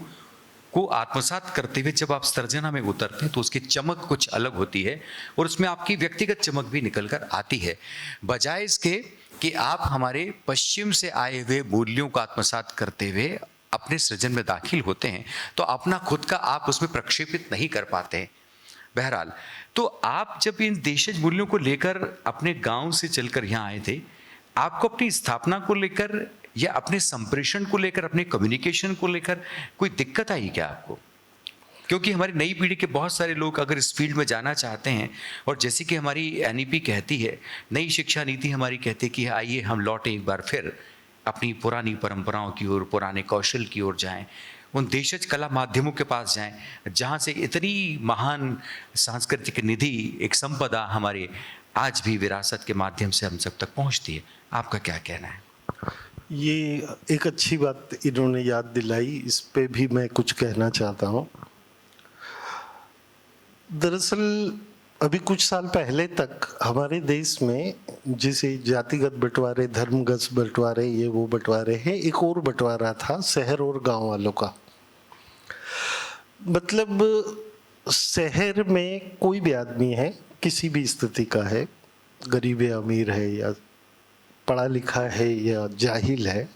को आत्मसात करते हुए जब आप सृजना में उतरते हैं तो उसकी चमक कुछ अलग होती है और उसमें आपकी व्यक्तिगत चमक भी निकल कर आती है। बजाय इसके कि आप हमारे पश्चिम से आए हुए मूल्यों को आत्मसात करते हुए अपने सृजन में दाखिल होते हैं तो अपना खुद का आप उसमें प्रक्षेपित नहीं कर पाते हैं। बहरहाल, तो आप जब इन देशज मूल्यों को लेकर अपने गांव से चलकर यहाँ आए थे, आपको अपनी स्थापना को लेकर या अपने संप्रेषण को लेकर, अपने कम्युनिकेशन को लेकर कोई दिक्कत आई क्या आपको? क्योंकि हमारी नई पीढ़ी के बहुत सारे लोग अगर इस फील्ड में जाना चाहते हैं और जैसे कि हमारी एनईपी कहती है, नई शिक्षा नीति हमारी कहती है कि आइए हम लौटें एक बार फिर अपनी पुरानी परंपराओं की ओर, पुराने कौशल की ओर जाएं, उन देशज कला माध्यमों के पास जाएं जहां से इतनी महान सांस्कृतिक निधि, एक संपदा हमारे आज भी विरासत के माध्यम से हम सब तक पहुंचती है। आपका क्या कहना है? ये एक अच्छी बात इन्होंने याद दिलाई, इस पे भी मैं कुछ कहना चाहता हूँ। दरअसल अभी कुछ साल पहले तक हमारे देश में जिसे जातिगत बंटवारे, धर्मगत बंटवारे, ये वो बंटवारे हैं, एक और बंटवारा था शहर और गांव वालों का। मतलब शहर में कोई भी आदमी है, किसी भी स्थिति का है, गरीब है, अमीर है, या पढ़ा लिखा है या जाहिल है,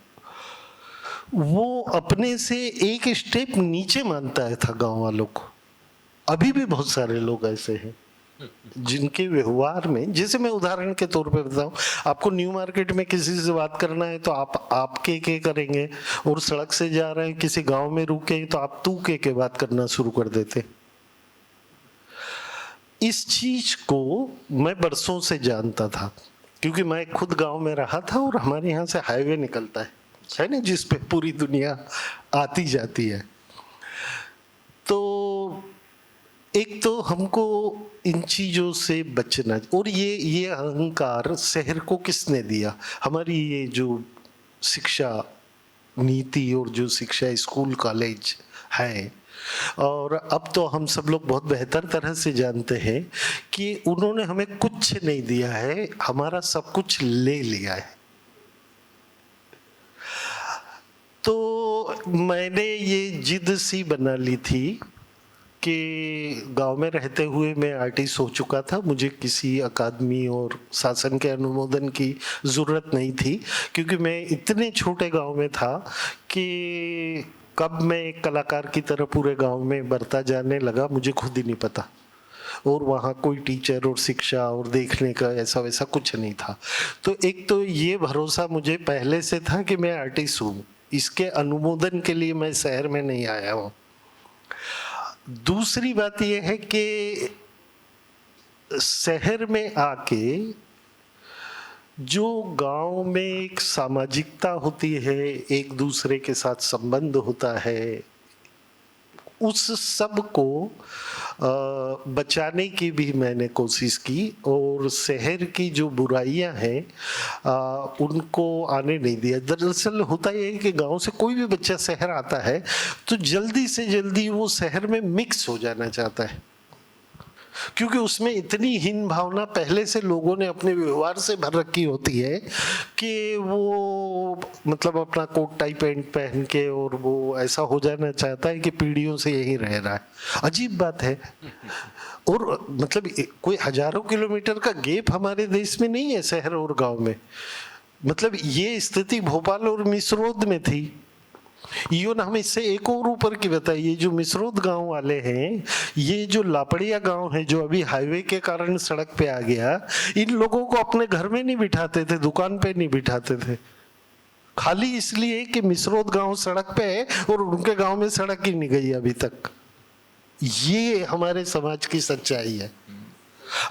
वो अपने से एक स्टेप नीचे मानता है था गांव वालों को। अभी भी बहुत सारे लोग ऐसे हैं जिनके व्यवहार में, जैसे मैं उदाहरण के तौर पे बताऊं, आपको न्यू मार्केट में किसी से बात करना है तो आप के करेंगे, और सड़क से जा रहे हैं किसी गांव में रुके तो आप तू के बात करना शुरू कर देते। इस चीज को मैं बरसों से जानता था, क्योंकि मैं खुद गांव में रहा था और हमारे यहाँ से हाईवे निकलता है ना, जिस पे पूरी दुनिया आती जाती है। तो एक तो हमको इन चीज़ों से बचना, और ये अहंकार शहर को किसने दिया? हमारी ये जो शिक्षा नीति और जो शिक्षा स्कूल कॉलेज है, और अब तो हम सब लोग बहुत बेहतर तरह से जानते हैं कि उन्होंने हमें कुछ नहीं दिया है, हमारा सब कुछ ले लिया है। तो मैंने ये जिद सी बना ली थी कि गांव में रहते हुए मैं आर्टिस्ट हो चुका था, मुझे किसी अकादमी और शासन के अनुमोदन की ज़रूरत नहीं थी, क्योंकि मैं इतने छोटे गांव में था कि कब मैं एक कलाकार की तरह पूरे गांव में बढ़ता जाने लगा मुझे खुद ही नहीं पता, और वहाँ कोई टीचर और शिक्षा और देखने का ऐसा वैसा कुछ नहीं था। तो एक तो ये भरोसा मुझे पहले से था कि मैं आर्टिस्ट हूँ, इसके अनुमोदन के लिए मैं शहर में नहीं आया हूँ। दूसरी बात यह है कि शहर में आके जो गांव में एक सामाजिकता होती है, एक दूसरे के साथ संबंध होता है, उस सब को बचाने की भी मैंने कोशिश की, और शहर की जो बुराइयां हैं उनको आने नहीं दिया। दरअसल होता यह है कि गांव से कोई भी बच्चा शहर आता है तो जल्दी से जल्दी वो शहर में मिक्स हो जाना चाहता है, क्योंकि उसमें इतनी हीन भावना पहले से लोगों ने अपने व्यवहार से भर रखी होती है कि वो मतलब अपना कोट टाई पैंट पहन के और वो ऐसा हो जाना चाहता है कि पीढ़ियों से यही रह रहा है। अजीब बात है। और मतलब कोई हजारों किलोमीटर का गैप हमारे देश में नहीं है शहर और गांव में। मतलब ये स्थिति भोपाल और मिसरोद में थी। इवन हम इससे एक और ऊपर की बताइए, ये जो मिसरोद गांव वाले हैं, ये जो लापड़िया गांव है जो अभी हाईवे के कारण सड़क पे आ गया, इन लोगों को अपने घर में नहीं बिठाते थे, दुकान पे नहीं बिठाते थे, खाली इसलिए कि मिसरोद गांव सड़क पे है और उनके गांव में सड़क ही नहीं गई अभी तक। ये हमारे समाज की सच्चाई है।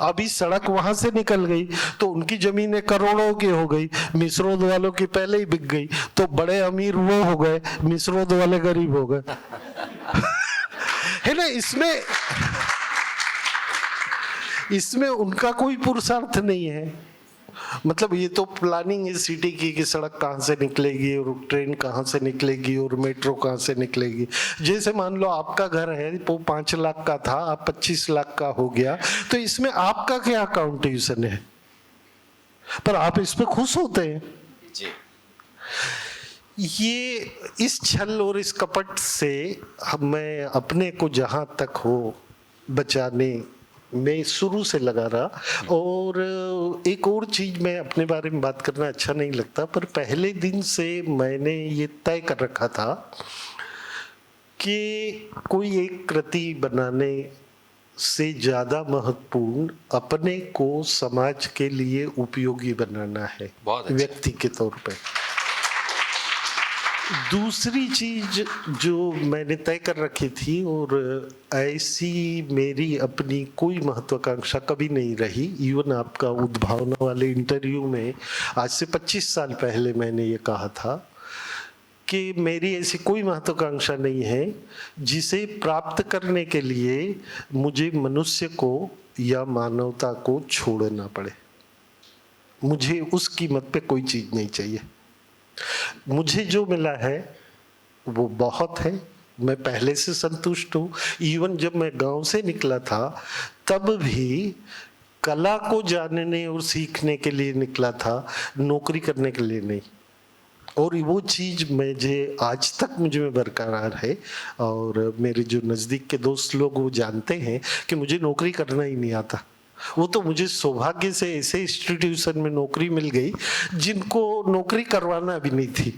अभी सड़क वहां से निकल गई तो उनकी जमीनें करोड़ों की हो गई, मिसरोद वालों की पहले ही बिक गई, तो बड़े अमीर वो हो गए, मिसरोद वाले गरीब हो गए। है ना, इसमें उनका कोई पुरुषार्थ नहीं है। मतलब ये तो प्लानिंग है सिटी की कि सड़क कहाँ से निकलेगी और ट्रेन कहाँ से निकलेगी और मेट्रो कहाँ से निकलेगी। जैसे मान लो आपका घर है वो 5 लाख का था, आप 25 लाख का हो गया, तो इसमें आपका क्या कंट्रीब्यूशन है? पर आप इस पे खुश होते हैं जी। ये इस छल और इस कपट से मैं अपने को जहां तक हो बचाने मैं शुरू से लगा रहा। और एक और चीज, मैं अपने बारे में बात करना अच्छा नहीं लगता, पर पहले दिन से मैंने ये तय कर रखा था कि कोई एक कृति बनाने से ज्यादा महत्वपूर्ण अपने को समाज के लिए उपयोगी बनाना है, व्यक्ति के तौर पे। दूसरी चीज जो मैंने तय कर रखी थी, और ऐसी मेरी अपनी कोई महत्वाकांक्षा कभी नहीं रही, इवन आपका उद्भावना वाले इंटरव्यू में आज से 25 साल पहले मैंने ये कहा था कि मेरी ऐसी कोई महत्वाकांक्षा नहीं है जिसे प्राप्त करने के लिए मुझे मनुष्य को या मानवता को छोड़ना पड़े। मुझे उस कीमत पे कोई चीज नहीं चाहिए। मुझे जो मिला है वो बहुत है, मैं पहले से संतुष्ट हूँ। इवन जब मैं गांव से निकला था तब भी कला को जानने और सीखने के लिए निकला था, नौकरी करने के लिए नहीं। और वो चीज मुझे आज तक मुझे में बरकरार है। और मेरे जो नज़दीक के दोस्त लोग वो जानते हैं कि मुझे नौकरी करना ही नहीं आता। वो तो मुझे सौभाग्य से ऐसे इंस्टीट्यूशन में नौकरी मिल गई जिनको नौकरी करवाना भी नहीं थी,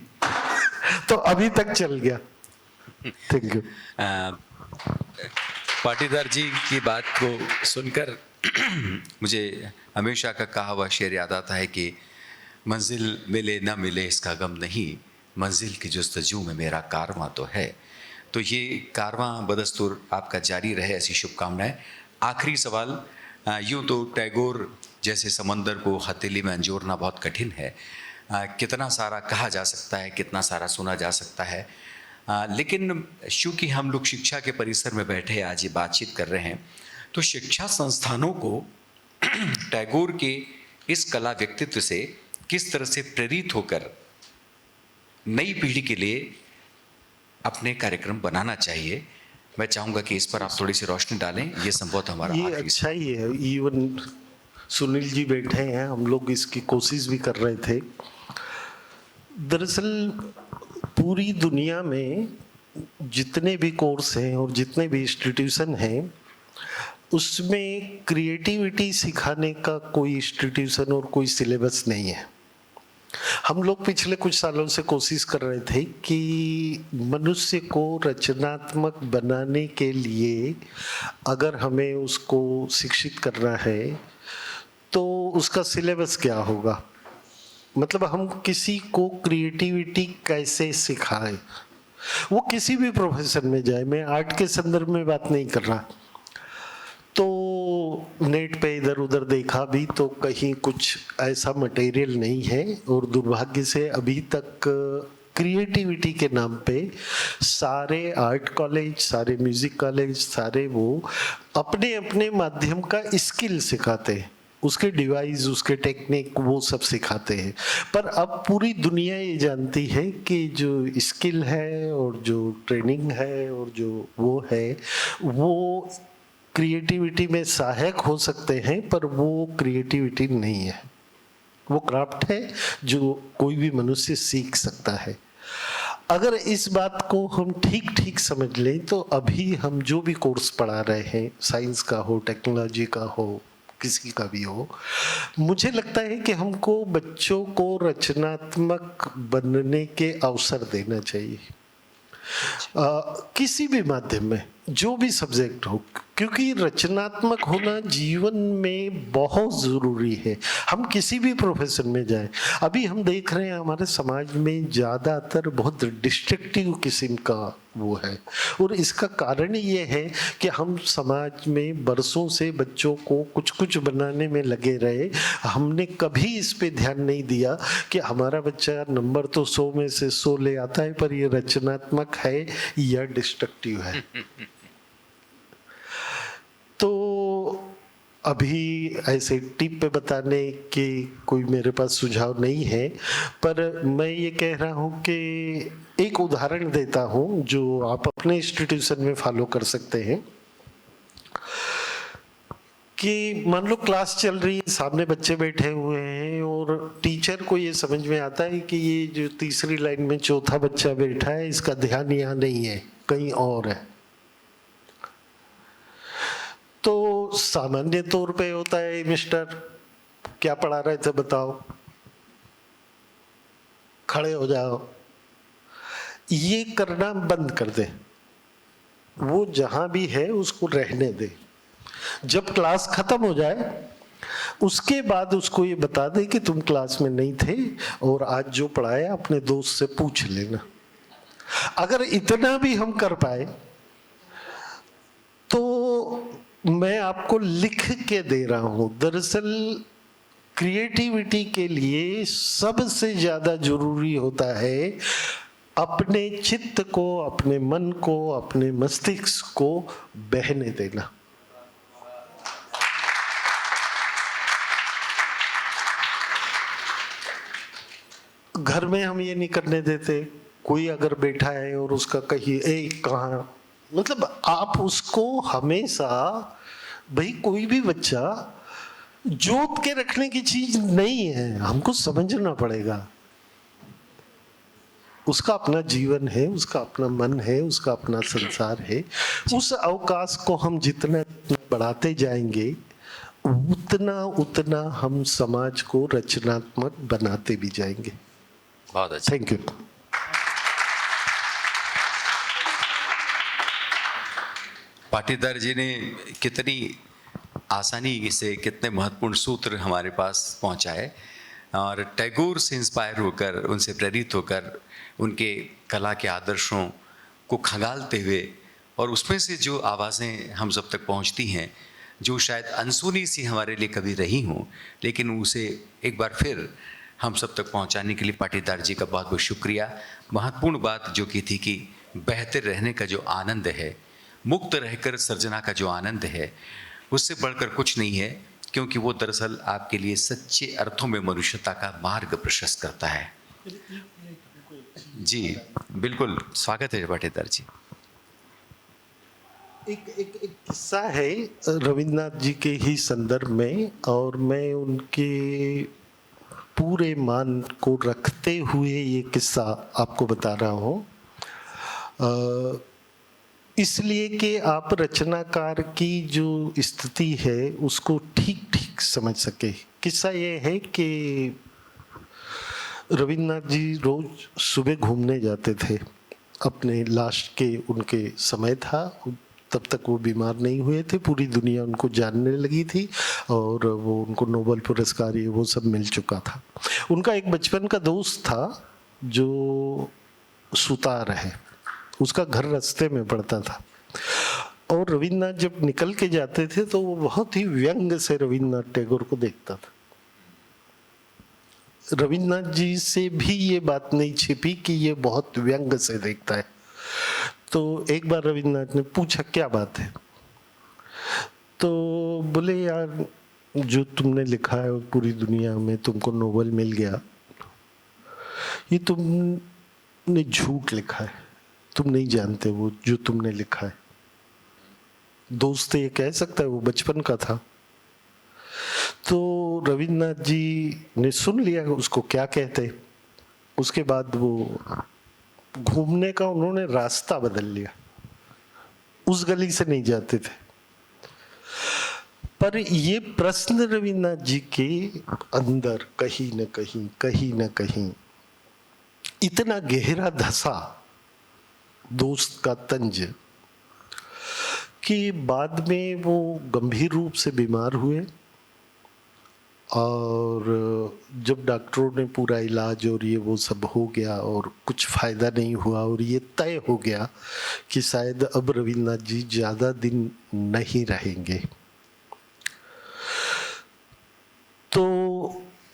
तो अभी तक चल गया। Thank you. पाटीदार जी की बात को सुनकर मुझे हमेशा का कहा हुआ शेर याद आता है कि मंजिल मिले ना मिले इसका गम नहीं, मंजिल की जुस्तजू में मेरा कारवां तो है। तो ये कारवां बदस्तूर आपका जारी रहे, ऐसी शुभकामनाएं। आखिरी सवाल, यूँ तो टैगोर जैसे समंदर को हथेली में अंजोरना बहुत कठिन है। कितना सारा कहा जा सकता है, कितना सारा सुना जा सकता है, लेकिन चूँकि हम लोग शिक्षा के परिसर में बैठे आज ये बातचीत कर रहे हैं, तो शिक्षा संस्थानों को टैगोर के इस कला व्यक्तित्व से किस तरह से प्रेरित होकर नई पीढ़ी के लिए अपने कार्यक्रम बनाना चाहिए, मैं चाहूँगा कि इस पर आप थोड़ी सी रोशनी डालें। ये संभवतः हमारा ये आखिरी अच्छा ही है। इवन सुनील जी बैठे हैं, हम लोग इसकी कोशिश भी कर रहे थे। दरअसल पूरी दुनिया में जितने भी कोर्स हैं और जितने भी इंस्टीट्यूशन हैं, उसमें क्रिएटिविटी सिखाने का कोई इंस्टीट्यूशन और कोई सिलेबस नहीं है। हम लोग पिछले कुछ सालों से कोशिश कर रहे थे कि मनुष्य को रचनात्मक बनाने के लिए अगर हमें उसको शिक्षित करना है तो उसका सिलेबस क्या होगा, मतलब हम किसी को क्रिएटिविटी कैसे सिखाएं। वो किसी भी प्रोफेशन में जाए, मैं आर्ट के संदर्भ में बात नहीं कर रहा। तो नेट पे इधर उधर देखा भी तो कहीं कुछ ऐसा मटेरियल नहीं है, और दुर्भाग्य से अभी तक क्रिएटिविटी के नाम पे सारे आर्ट कॉलेज, सारे म्यूजिक कॉलेज, सारे वो अपने अपने माध्यम का स्किल सिखाते हैं, उसके डिवाइस, उसके टेक्निक, वो सब सिखाते हैं। पर अब पूरी दुनिया ये जानती है कि जो स्किल है और जो ट्रेनिंग है और जो वो है, वो क्रिएटिविटी में सहायक हो सकते हैं, पर वो क्रिएटिविटी नहीं है, वो क्राफ्ट है जो कोई भी मनुष्य सीख सकता है। अगर इस बात को हम ठीक ठीक समझ लें तो अभी हम जो भी कोर्स पढ़ा रहे हैं, साइंस का हो, टेक्नोलॉजी का हो, किसी का भी हो, मुझे लगता है कि हमको बच्चों को रचनात्मक बनने के अवसर देना चाहिए, किसी भी माध्यम में, जो भी सब्जेक्ट हो, क्योंकि रचनात्मक होना जीवन में बहुत ज़रूरी है। हम किसी भी प्रोफेशन में जाएं, अभी हम देख रहे हैं हमारे समाज में ज़्यादातर बहुत डिस्ट्रक्टिव किस्म का वो है, और इसका कारण ये है कि हम समाज में बरसों से बच्चों को कुछ कुछ बनाने में लगे रहे। हमने कभी इस पे ध्यान नहीं दिया कि हमारा बच्चा नंबर तो 100 में से 100 ले आता है, पर ये रचनात्मक है या डिस्ट्रक्टिव है। तो अभी ऐसे टिप पे बताने के कोई मेरे पास सुझाव नहीं है, पर मैं ये कह रहा हूँ कि एक उदाहरण देता हूँ जो आप अपने इंस्टीट्यूशन में फॉलो कर सकते हैं। कि मान लो क्लास चल रही है, सामने बच्चे बैठे हुए हैं और टीचर को ये समझ में आता है कि ये जो तीसरी लाइन में चौथा बच्चा बैठा है, इसका ध्यान यहाँ नहीं है, कहीं और है। तो सामान्य तौर पे होता है, मिस्टर क्या पढ़ा रहे थे बताओ, खड़े हो जाओ, ये करना बंद कर दे, वो जहां भी है उसको रहने दे। जब क्लास खत्म हो जाए उसके बाद उसको ये बता दे कि तुम क्लास में नहीं थे और आज जो पढ़ाया अपने दोस्त से पूछ लेना। अगर इतना भी हम कर पाए तो मैं आपको लिख के दे रहा हूं, दरअसल क्रिएटिविटी के लिए सबसे ज्यादा जरूरी होता है अपने चित्त को, अपने मन को, अपने मस्तिष्क को बहने देना। घर में हम ये नहीं करने देते। कोई अगर बैठा है और उसका कहीं कहाँ, मतलब आप उसको हमेशा, भाई कोई भी बच्चा जोत के रखने की चीज नहीं है, हमको समझना पड़ेगा। उसका अपना जीवन है, उसका अपना मन है, उसका अपना संसार है। उस अवकाश को हम जितना बढ़ाते जाएंगे उतना उतना हम समाज को रचनात्मक बनाते भी जाएंगे। बहुत अच्छा, थैंक यू। पाटीदार जी ने कितनी आसानी से कितने महत्वपूर्ण सूत्र हमारे पास पहुंचाए, और टैगोर से इंस्पायर होकर, उनसे प्रेरित होकर, उनके कला के आदर्शों को खंगालते हुए, और उसमें से जो आवाज़ें हम सब तक पहुंचती हैं जो शायद अनसुनी सी हमारे लिए कभी रही हों, लेकिन उसे एक बार फिर हम सब तक पहुंचाने के लिए पाटीदार जी का बहुत बहुत शुक्रिया। महत्वपूर्ण बात जो की थी कि बेहतर रहने का जो आनंद है, मुक्त रहकर सर्जना का जो आनंद है, उससे बढ़कर कुछ नहीं है, क्योंकि वो दरअसल आपके लिए सच्चे अर्थों में मनुष्यता का मार्ग प्रशस्त करता है। जी बिल्कुल, स्वागत है पाटीदार जी। एक किस्सा है रविन्द्रनाथ जी के ही संदर्भ में, और मैं उनके पूरे मान को रखते हुए ये किस्सा आपको बता रहा हूँ, इसलिए कि आप रचनाकार की जो स्थिति है उसको ठीक ठीक समझ सके। किस्सा ये है कि रविन्द्रनाथ जी रोज सुबह घूमने जाते थे, अपने लास्ट के उनके समय था, तब तक वो बीमार नहीं हुए थे, पूरी दुनिया उनको जानने लगी थी और वो उनको नोबेल पुरस्कार ये वो सब मिल चुका था। उनका एक बचपन का दोस्त था जो सुतार है, उसका घर रास्ते में पड़ता था, और रविन्द्रनाथ जब निकल के जाते थे तो वो बहुत ही व्यंग से रविन्द्रनाथ टैगोर को देखता था। रविन्द्रनाथ जी से भी ये बात नहीं छिपी कि ये बहुत व्यंग से देखता है। तो एक बार रविन्द्रनाथ ने पूछा क्या बात है, तो बोले यार जो तुमने लिखा है पूरी दुनिया में तुमको नोबेल मिल गया, ये तुमने झूठ लिखा है, तुम नहीं जानते वो जो तुमने लिखा है। दोस्त ये कह सकता है, वो बचपन का था। तो रविन्द्रनाथ जी ने सुन लिया उसको क्या कहते। उसके बाद वो घूमने का उन्होंने रास्ता बदल लिया, उस गली से नहीं जाते थे। पर ये प्रश्न रविन्द्रनाथ जी के अंदर कहीं न कहीं इतना गहरा धसा, दोस्त का तंज, कि बाद में वो गंभीर रूप से बीमार हुए, और जब डॉक्टरों ने पूरा इलाज और ये वो सब हो गया और कुछ फ़ायदा नहीं हुआ, और ये तय हो गया कि शायद अब रविन्द्रनाथ जी ज़्यादा दिन नहीं रहेंगे, तो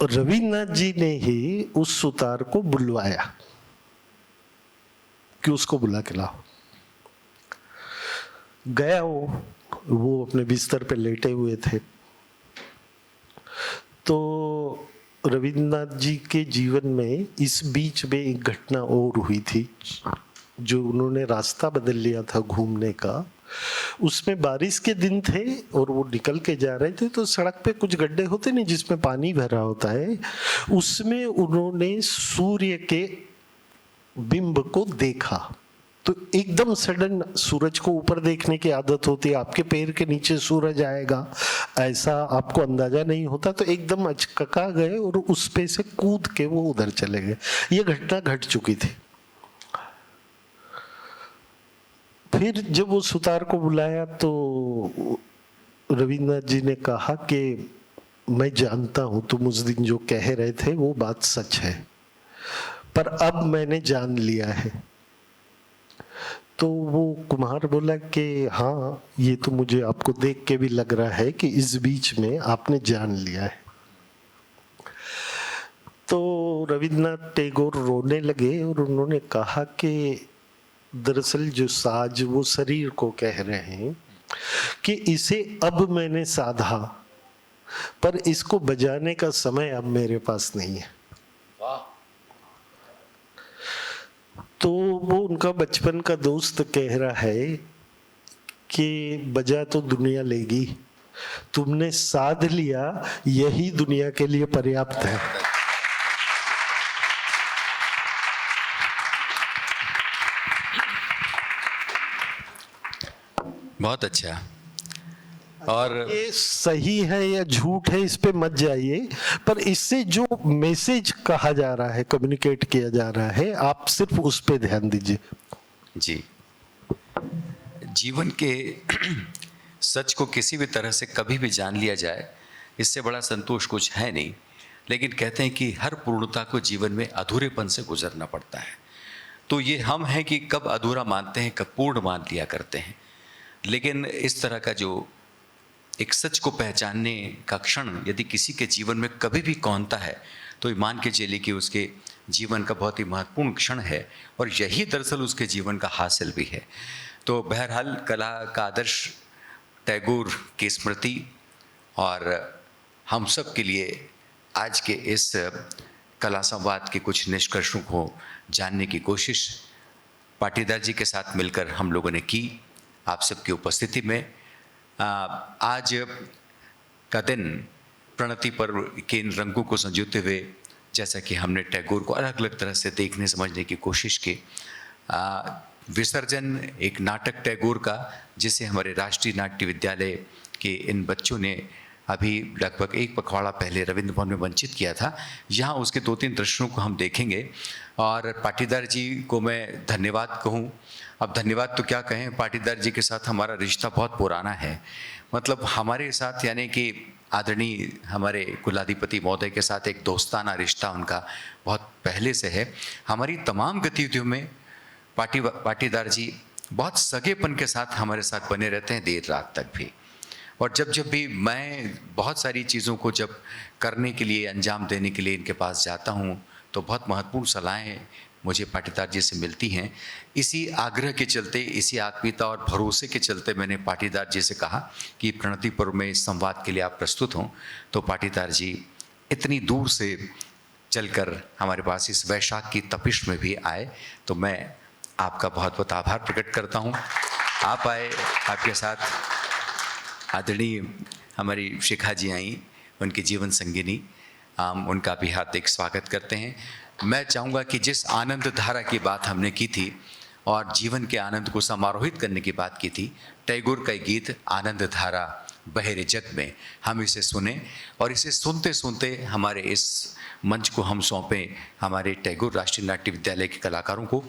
रविन्द्रनाथ जी ने ही उस सुतार को बुलवाया कि उसको बुला के लाओ। गया वो अपने बिस्तर पे लेटे हुए थे। तो रविन्द्रनाथ जी के जीवन में इस बीच में एक घटना और हुई थी, जो उन्होंने रास्ता बदल लिया था घूमने का। उसमें बारिश के दिन थे और वो निकल के जा रहे थे, तो सड़क पे कुछ गड्ढे होते नहीं जिसमें पानी भरा होता है, उसमें उन्होंने सूर्य के बिंब को देखा। तो एकदम सडन सूरज को ऊपर देखने की आदत होती है, आपके पैर के नीचे सूरज आएगा ऐसा आपको अंदाजा नहीं होता, तो एकदम अचकका गए और उस पे से कूद के वो उधर चले गए। ये घटना घट चुकी थी। फिर जब वो सुतार को बुलाया तो रविन्द्रनाथ जी ने कहा कि मैं जानता हूं तुम उस दिन जो कह रहे थे वो बात सच है, पर अब मैंने जान लिया है। तो वो कुम्हार बोला कि हाँ, ये तो मुझे आपको देख के भी लग रहा है कि इस बीच में आपने जान लिया है। तो रविन्द्रनाथ टैगोर रोने लगे और उन्होंने कहा कि दरअसल जो साज वो शरीर को कह रहे हैं कि इसे अब मैंने साधा, पर इसको बजाने का समय अब मेरे पास नहीं है। तो वो उनका बचपन का दोस्त कह रहा है कि बजा तो दुनिया लेगी, तुमने साध लिया, यही दुनिया के लिए पर्याप्त है। बहुत अच्छा। और ये सही है या झूठ है इस पे मत जाइए, पर इससे जो मैसेज कहा जा रहा है, कम्युनिकेट किया जा रहा है, आप सिर्फ उस पे ध्यान दीजिए। जी, जीवन के सच को किसी भी तरह से कभी भी जान लिया जाए, इससे बड़ा संतोष कुछ है नहीं। लेकिन कहते हैं कि हर पूर्णता को जीवन में अधूरेपन से गुजरना पड़ता है। तो ये हम हैं कि कब अधूरा मानते हैं, कब पूर्ण मान लिया करते हैं। लेकिन इस तरह का जो एक सच को पहचानने का क्षण यदि किसी के जीवन में कभी भी कौंधता है तो मान के चलिए कि उसके जीवन का बहुत ही महत्वपूर्ण क्षण है और यही दरअसल उसके जीवन का हासिल भी है। तो बहरहाल कला का आदर्श टैगोर की स्मृति और हम सब के लिए आज के इस कला संवाद के कुछ निष्कर्षों को जानने की कोशिश पाटीदार जी के साथ मिलकर हम लोगों ने की आप सबकी उपस्थिति में। आज का दिन प्रणति पर्व के इन रंगों को संजोते हुए जैसा कि हमने टैगोर को अलग अलग तरह से देखने समझने की कोशिश की। विसर्जन एक नाटक टैगोर का जिसे हमारे राष्ट्रीय नाट्य विद्यालय के इन बच्चों ने अभी लगभग एक पखवाड़ा पहले रविंद्र भवन में वंचित किया था। यहाँ उसके 2-3 दृश्यों को हम देखेंगे और पाटीदार जी को मैं धन्यवाद कहूँ। अब धन्यवाद तो क्या कहें, पाटीदार जी के साथ हमारा रिश्ता बहुत पुराना है। मतलब हमारे साथ यानी कि आदरणीय हमारे कुलाधिपति महोदय के साथ एक दोस्ताना रिश्ता उनका बहुत पहले से है। हमारी तमाम गतिविधियों में पाटीदार जी बहुत सगेपन के साथ हमारे साथ बने रहते हैं देर रात तक भी। और जब भी मैं बहुत सारी चीज़ों को जब करने के लिए अंजाम देने के लिए इनके पास जाता हूँ तो बहुत महत्वपूर्ण सलाहें मुझे पाटीदार जी से मिलती हैं। इसी आग्रह के चलते, इसी आत्मीयता और भरोसे के चलते मैंने पाटीदार जी से कहा कि प्रणति पर्व में इस संवाद के लिए आप प्रस्तुत हों। तो पाटीदार जी इतनी दूर से चलकर हमारे पास इस वैशाख की तपिश में भी आए, तो मैं आपका बहुत बहुत आभार प्रकट करता हूँ। आप आए, आपके साथ आदरणीय हमारी शिखा जी आई, उनकी जीवन संगिनी, हम उनका भी हार्दिक स्वागत करते हैं। मैं चाहूँगा कि जिस आनंद धारा की बात हमने की थी और जीवन के आनंद को समारोहित करने की बात की थी, टैगोर का गीत आनंद धारा बहे रे जग में, हम इसे सुने और इसे सुनते सुनते हमारे इस मंच को हम सौंपें हमारे टैगोर राष्ट्रीय नाट्य विद्यालय के कलाकारों को।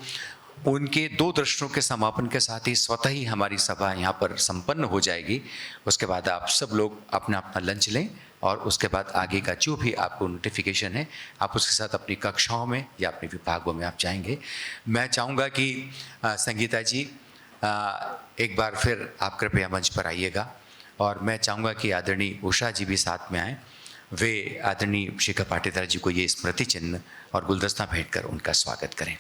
उनके 2 दृश्यों के समापन के साथ ही स्वतः ही हमारी सभा यहाँ पर संपन्न हो जाएगी। उसके बाद आप सब लोग अपना अपना लंच लें और उसके बाद आगे का जो भी आपको नोटिफिकेशन है आप उसके साथ अपनी कक्षाओं में या अपने विभागों में आप जाएंगे। मैं चाहूँगा कि संगीता जी एक बार फिर आप कृपया मंच पर आइएगा और मैं चाहूँगा कि आदरणीय उषा जी भी साथ में आएँ। वे आदरणीय शिखा पाटीदार जी को ये स्मृति चिन्ह और गुलदस्ता भेंट कर उनका स्वागत करें।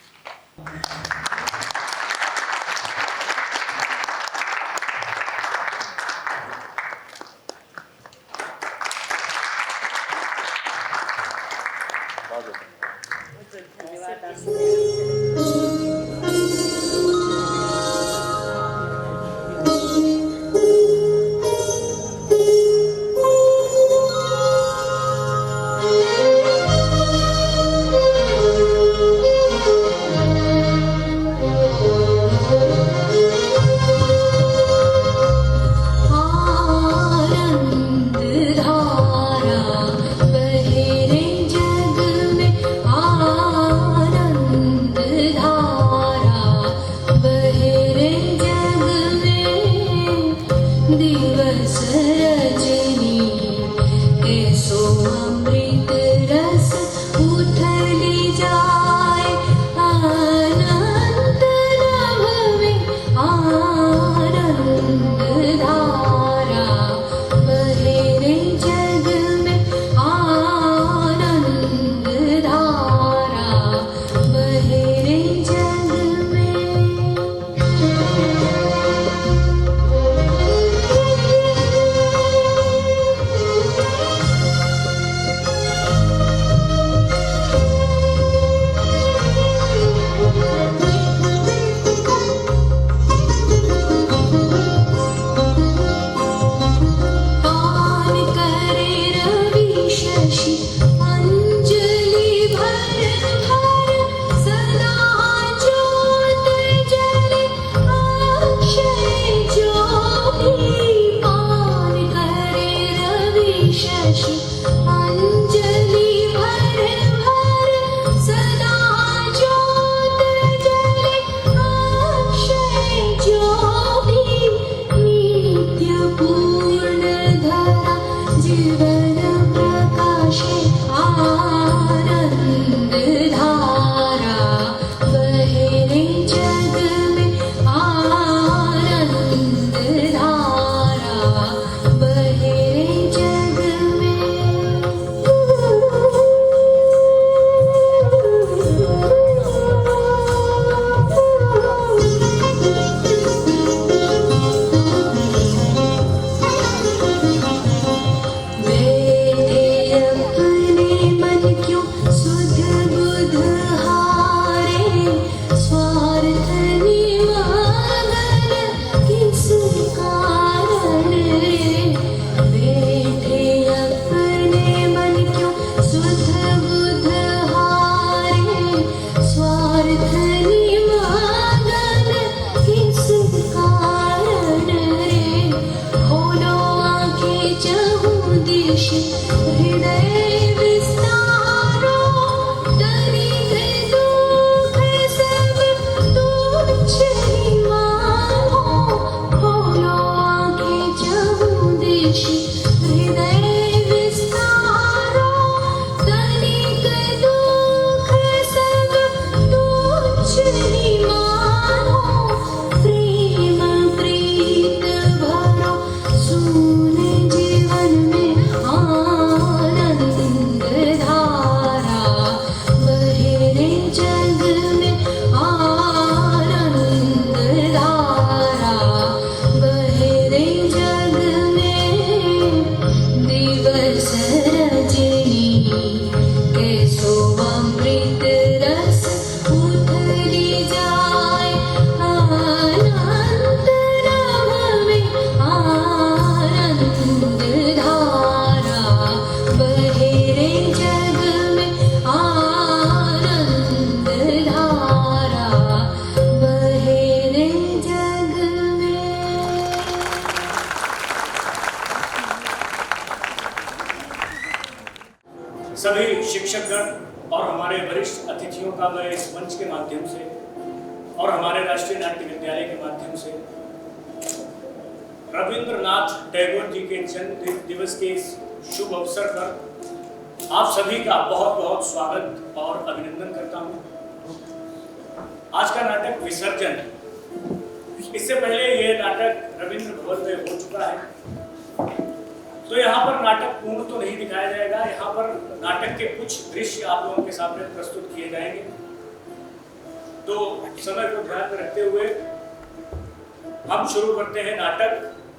बहे हृदय विस्तारो तनिक दुख सब तुच्छ ही मानो खोलो आँखें चहुदिशि हृदय विस्तारो तनिक दुख सब तुच्छ ही मानो प्रेम प्रीत भरो सून जीवन में आनंद धारा बहे रे जग में आनंद धारा बहे रे जग में दिवस रजनी कैसो अमृत रस उतरी जाए आनंद रव में आनंद धारा बहे रे जग में आनंद धारा बहे रे जग में। सभी शिक्षकगण और हमारे वरिष्ठ अतिथियों का मैं इस मंच के माध्यम से और हमारे राष्ट्रीय नाट्य विद्यालय के माध्यम से रविंद्रनाथ टैगोर जी के जन्म दिवस के इस शुभ अवसर पर आप सभी का बहुत बहुत स्वागत और अभिनंदन करता हूं। आज का नाटक विसर्जन, इससे पहले यह नाटक रविंद्र भवन में हो चुका है, तो यहाँ पर नाटक पूर्ण तो नहीं दिखाया जाएगा। यहाँ पर नाटक के कुछ दृश्य आप लोगों के सामने प्रस्तुत किए जाएंगे। तो समय को ध्यान में रखते हुए हम शुरू करते हैं नाटक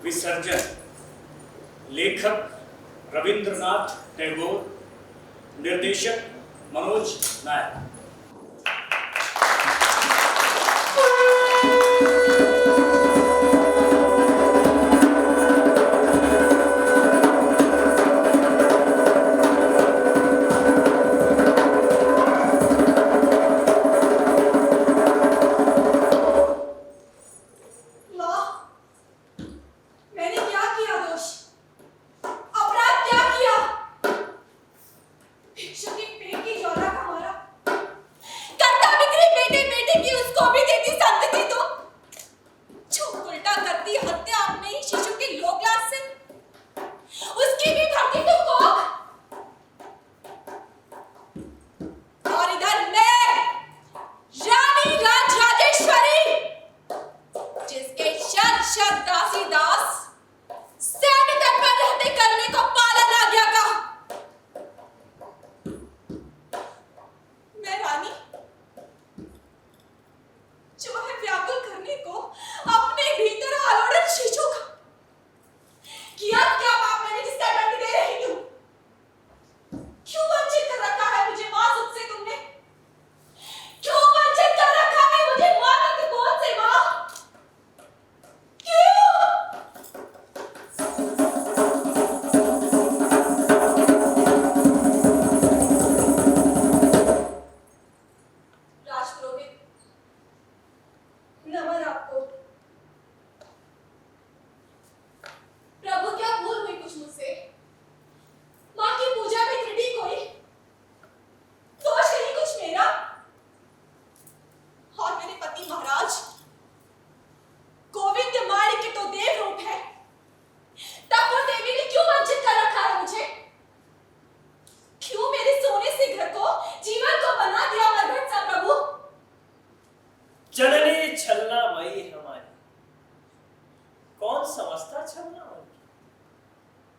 विसर्जन। लेखक रविंद्रनाथ टैगोर, निर्देशक मनोज नायक। मैंने क्या किया दोष? अपराध क्या किया? भिक्षु की पेट की ज्वाला का मारा। करता बिक्री बेटे बेटे की उसको भी देती संतति तो झूठ उल्टा करती हत्या अपने ही शिशु की लोकलाज से। उसकी भी भरती तो कोख। और इधर मैं रानी राजराजेश्वरी, जिसके शत शत दासी दास सैन्य तट पर रहते करने को पालन आज्ञा का। मैं रानी जो है व्याकुल करने को अपने भीतर आलोड़न शिशु का। किया क्या पाप मैंने जिसका दंड दे रही हूँ? क्यों वंचित कर रखा है मुझे माँ सुख से तुमने? क्यों वंचित कर रखा है मुझे माँ तक कौन से माँ? क्यों? राजपुरोहित, नमन आपको। प्रभु क्या भूल हुई कुछ मुझसे? माँ की पूजा में त्रुटि कोई? दोष नहीं कुछ मेरा? और मेरे पति महाराज गोविंद मारी के तो देव रूप है, तब वो देवी ने क्यों वंचित कर रखा है मुझे? क्यों मेरे सोने से घर को जीवन को बना दिया मरघट सा प्रभु? जननी छलना मई हमारी, कौन समझता छलना मई?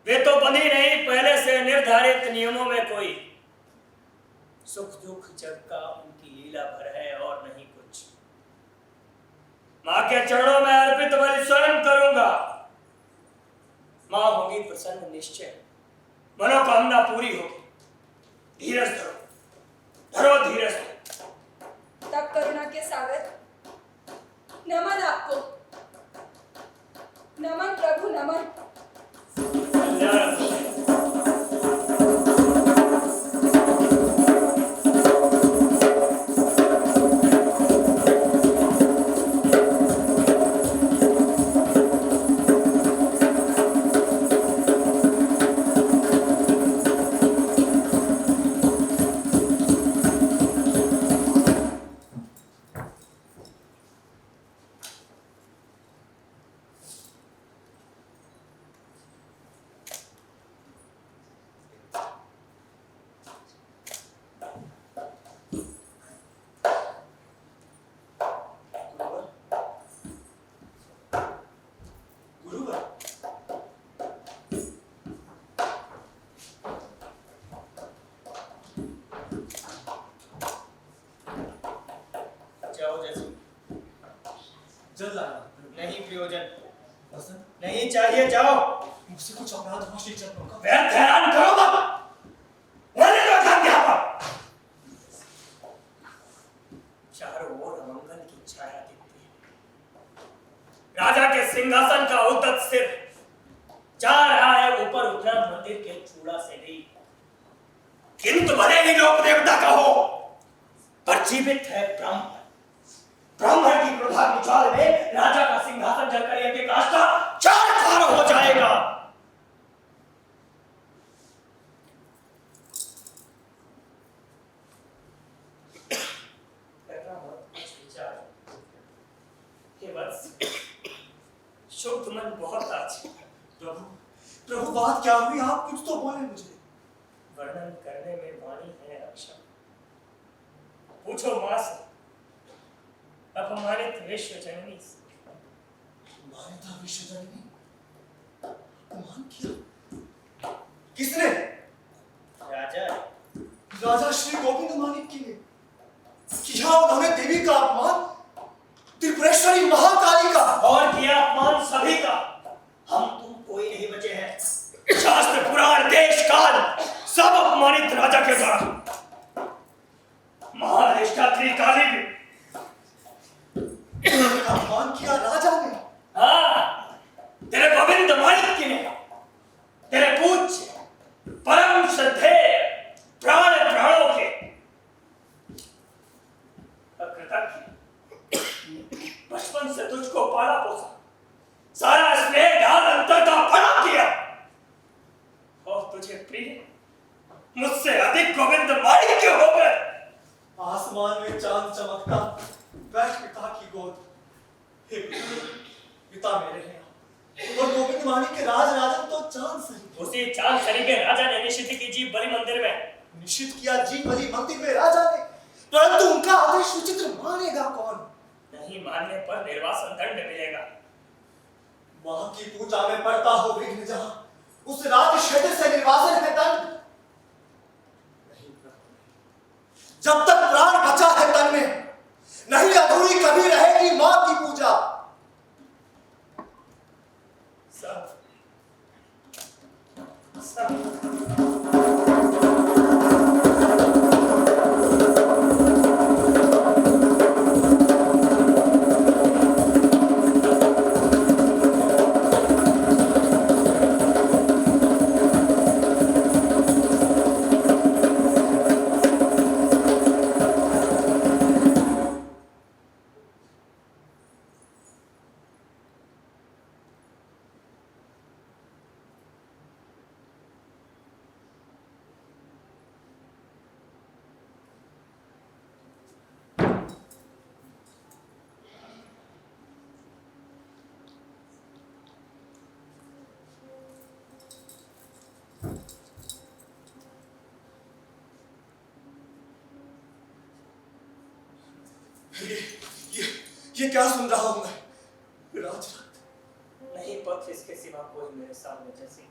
वे तो बनी नहीं पहले से निर्धारित नियमों में कोई। सुख दुख जग का उनकी लीला भर है और नहीं कुछ। माँ के चरणों में अर्पित बलि स्वयं करूंगा। माँ होगी प्रसन्न निश्चय, मनोकामना पूरी होगी। धीरज धरो, धरो धीरज। तब करुणा के सागर, नमन आपको। नमन प्रभु नमन। कल्याण हो। जल्द आना। नहीं प्रयोजन, नहीं चाहिए, जाओ। मुझसे कुछ अपराध हुआ श्री चंद्र का। व्यर्थ हैरान करो मत, रहने दो काम यहाँ पर। चारों ओर अमंगल की छाया दिखती है। राजा के सिंहासन का उद्दत सिर जा रहा है ऊपर उठना मंदिर के चूड़ा से नहीं। किंतु भले ही लोक देवता का हो, पर जीवित है ब्राह्मण। ब्राह्मण की क्रोधाग्नि ज्वाला में राजा का सिंहासन जलकर एक एक आस्था चार खार हो जाएगा। शुभ मन बहुत आज। प्रभु, प्रभु बात क्या हुई? आप कुछ तो बोले मुझे। वर्णन करने में वाणी है अक्षम। पूछो मां से, अपमानित विश्व जननी से। मान्यता विश्व जननी अपमान किया किसने? राजा। राजा श्री गोविंद मानिक की ने किया उन्होंने देवी का अपमान, त्रिपुरेश्वरी महाकाली का। और किया अपमान सभी का। हम तुम कोई नहीं बचे हैं। शास्त्र पुराण देश काल सब अपमानित राजा के द्वारा। महाधिष्ठात्री काली भी अपमान किया राजा ने। हाँ, तेरे गोविंद मानिक की ने, तेरे पूज्य परम श्रद्धेय प्राण प्राणों के अकृतज्ञ बचपन से तुझको पाला पोसा, सारा स्नेह ढाल अंतर का फला किया, और तुझे प्रिय मुझसे अधिक गोविंद मानिक क्यों हो गए? आसमान में चांद चमकता बैठ पिता की गोद। हे पिता मेरे हैं और गोविंद मानिक के राज राजन तो चांद सही। उसी चांद सरी के राजा ने निश्चित की जीव बलि मंदिर में। निश्चित किया जी बलि मंदिर में राजा ने, परंतु उनका आदेश विचित्र मानेगा कौन? नहीं मानने पर निर्वासन दंड मिलेगा। मां की पूजा में पड़ता हो विघ्न जहां, उस राज क्षेत्र से निर्वासन है दंड। नहीं प्रभु, जब तक प्राण बचा है तन में, नहीं अधूरी कभी रहेगी मां की पूजा। सब सब ये क्या सुन रहा हूं मैं? राजरथ नहीं पथ इसके सिवा कोई मेरे सामने जैसे।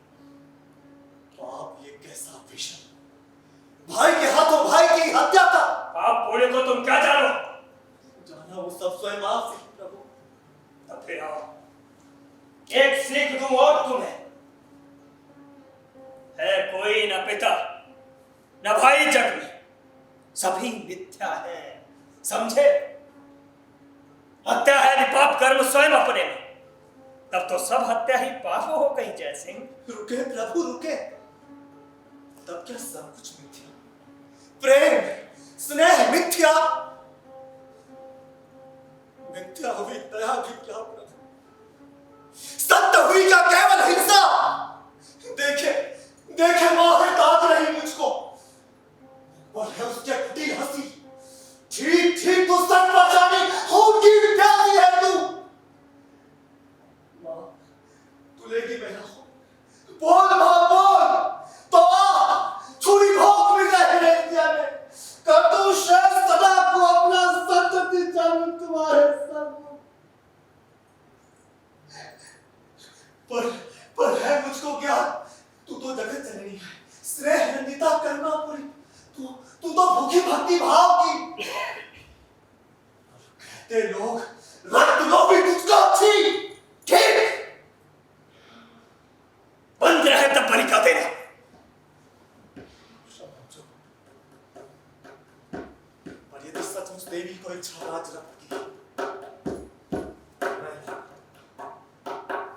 पाप ये कैसा भीषण, भाई के हाथों भाई की हत्या का। पाप पुण्य को तुम क्या जानो? जाना वो सब स्वयं आप से प्रभु। तब फिर आओ, एक सीख दूं और तुम्हें। है कोई न पिता न भाई जग में, सभी मिथ्या है, समझे? हत्या है निपाप कर्म स्वयं अपने में, तब तो सब हत्या ही पाप हो गई। जय सिंह रुके प्रभु रुके, तब क्या सब कुछ मिथ्या? प्रेम स्नेह मिथ्या, मिथ्या हुई दया भी क्या प्रभु? सत्य हुई क्या केवल हिंसा? देखे देखे मां है ताज रही मुझको, और है उसके कुटिल हंसी। ठीक ठीक तो सच पहचानी, खून की प्यासी है तू। मां तू लेगी मेरा खून, बोल मां बोल, तो छुरी भोग मिल रहे इंडिया में। कर तू श्रेष्ठ सदा को अपना संतति जन्म तुम्हारे सब। पर है मुझको ज्ञान, तू तो जगत जननी है, स्नेह नंदिता करुणा पूरी। तू तो भूखी भक्ति भाव की। कहते लोग रक्त लोभी तुझको उस देवी को इच्छा राज रक्त की,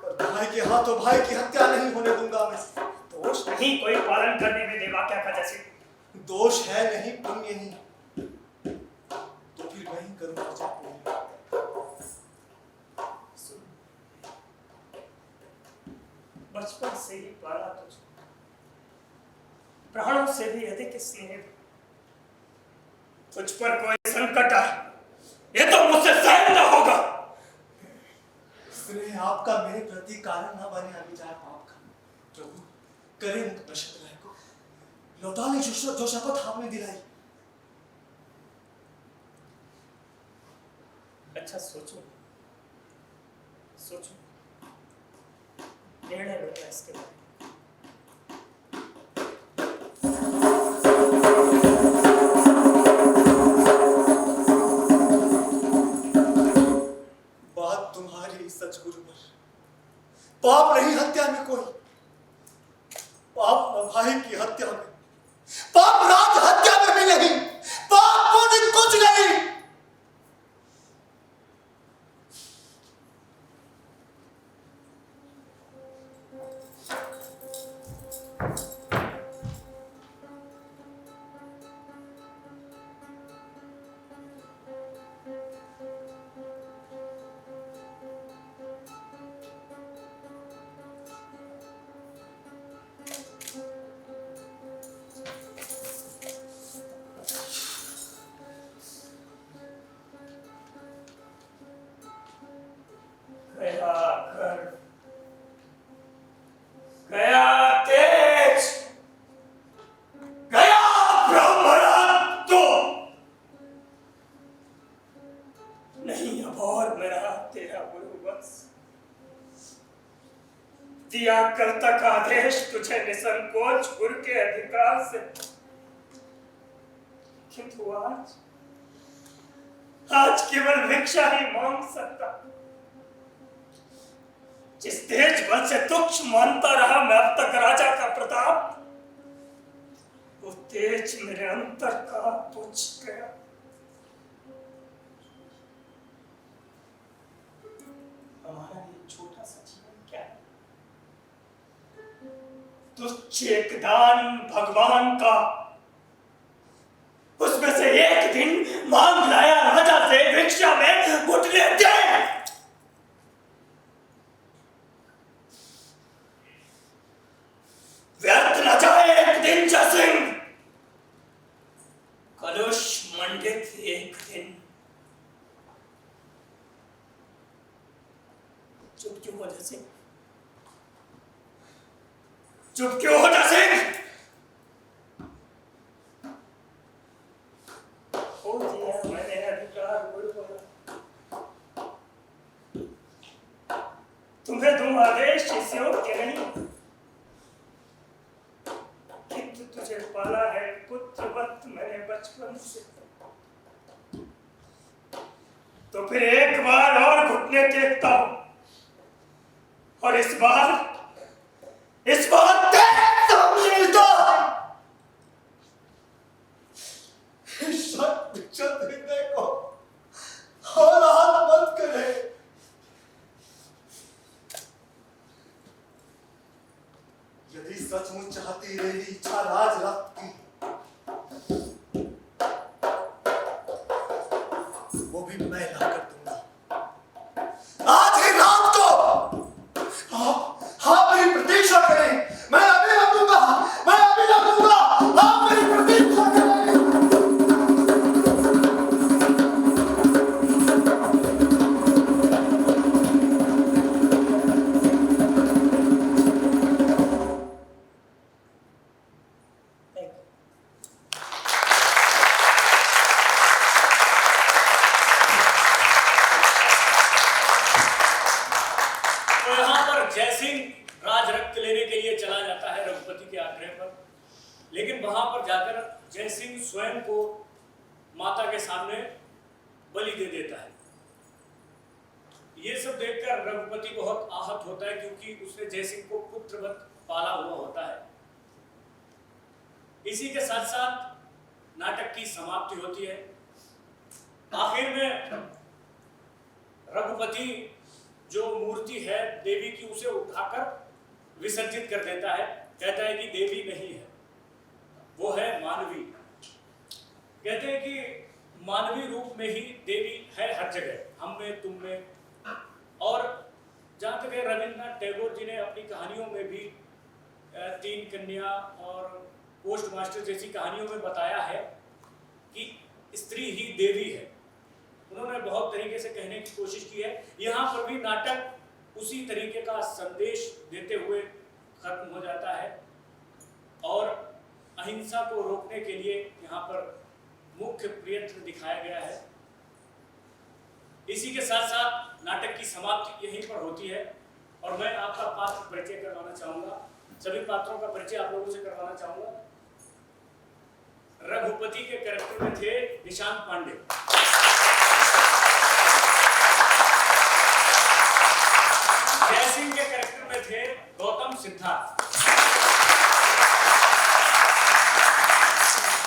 पर भाई के हाथों भाई की हत्या नहीं होने दूंगा मैं। दोष नहीं कोई पालन करने में देवाक्या का जैसे। दोष है नहीं, पुण्य ही, तो फिर मैं ही करूंगा जब पुण्य। बचपन से ही पाला तुझको, प्राणों से भी अधिक स्नेह। तुझ पर कोई संकट आए, ये तो मुझसे सहन न होगा। स्नेह आपका मेरे प्रति कारण न बने अभिचार पाप का। प्रभु करे मुक्त नशक रह को, लौटा ले जो शपथ आपने दिलाई। अच्छा सोचो, सोचो, निर्णय लो इसके बारे में। बात तुम्हारी सच गुरुवर, पाप नहीं हत्या में कोई, पाप भाई की हत्या में, पाप राज हत्या में भी नहीं, पाप पुण्य कुछ नहीं। गया तेज, गया ब्रह्मरत्व, नहीं अब और मेरा तेरा गुरुवंश। दिया कल तक आदेश तुझे निसंकोच गुरु के अधिकार से, किंतु आज केवल भिक्षा ही मांग सकता। जिस तेज बल से तुच्छ मानता रहा मैं अब तक राजा का प्रताप, वो तेज मेरे अंतर का बुझ गया। हमारा ये छोटा सा जीवन क्या है? तुच्छ एक दान भगवान का, उसमें से एक दिन मांग लाया राजा से भिक्षा में घुटने दे। व्यर्थ न जाए एक दिन जसिंह, कलुष मंडित एक दिन। चुप क्यों हो जसिंह? चुप क्यों हो जसिंह? हो दिया मैंने अधिकार गुरुवर, तुम्हें तुम आदेश इस योग्य नहीं, तुझे पाला है पुत्रवत मैंने बचपन से। तो फिर एक बार और घुटने टेकता हूं, और इस बार हृदय को और हाथ मत करे। यदि सचमुच चाहती मेरी इच्छा राज रक्त की, वो भी मैं ला कर दूंगा आज ही रात को। आप मेरी प्रतीक्षा करें, मैं अभी ला दूंगा, मैं अभी ला दूंगा, आप मेरी प्रतीक्षा करें। जयसिंह राज रक्त लेने के लिए चला जाता है रघुपति के आग्रह पर, लेकिन वहां पर जाकर जयसिंह स्वयं को माता के सामने बलि दे देता है। ये सब देखकर रघुपति बहुत आहत होता है, क्योंकि उसने जयसिंह को पुत्रवत पाला हुआ होता है। इसी के साथ साथ नाटक की समाप्ति होती है आखिर में रघुपति जो मूर्ति है देवी की, उसे उठाकर विसर्जित कर देता है। कहता है कि देवी नहीं है, वो है मानवी। कहते हैं कि मानवी रूप में ही देवी है हर जगह, हम में, तुम में। और जहाँ तक है, रविन्द्रनाथ टैगोर जी ने अपनी कहानियों में भी तीन कन्या और पोस्ट मास्टर जैसी कहानियों में बताया है कि स्त्री ही देवी है। उन्होंने बहुत तरीके से कहने की कोशिश की है। यहाँ पर भी नाटक उसी तरीके का संदेश देते हुए खत्म हो जाता है और अहिंसा को रोकने के लिए यहाँ पर मुख्य प्रयत्न दिखाया गया है। इसी के साथ साथ नाटक की समाप्ति यहीं पर होती है और मैं आपका पात्र परिचय करवाना चाहूंगा, सभी पात्रों का परिचय आप लोगों से करवाना चाहूंगा। रघुपति के कैरेक्टर में थे निशांत पांडे, जयसिंह के कैरेक्टर में थे गौतम सिद्धार्थ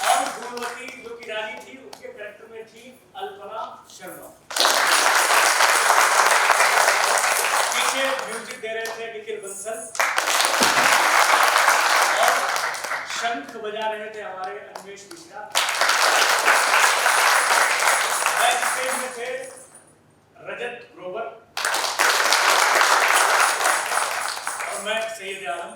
और गुणवती जो की रानी थी उसके कैरेक्टर में थी अल्पना शर्मा। पीछे म्यूजिक दे रहे थे निखिल बंसल और शंख बजा रहे थे हमारे अन्वेष मिश्रा। बैक स्टेज में थे रजत ग्रोवर और मैं सैयद आलम।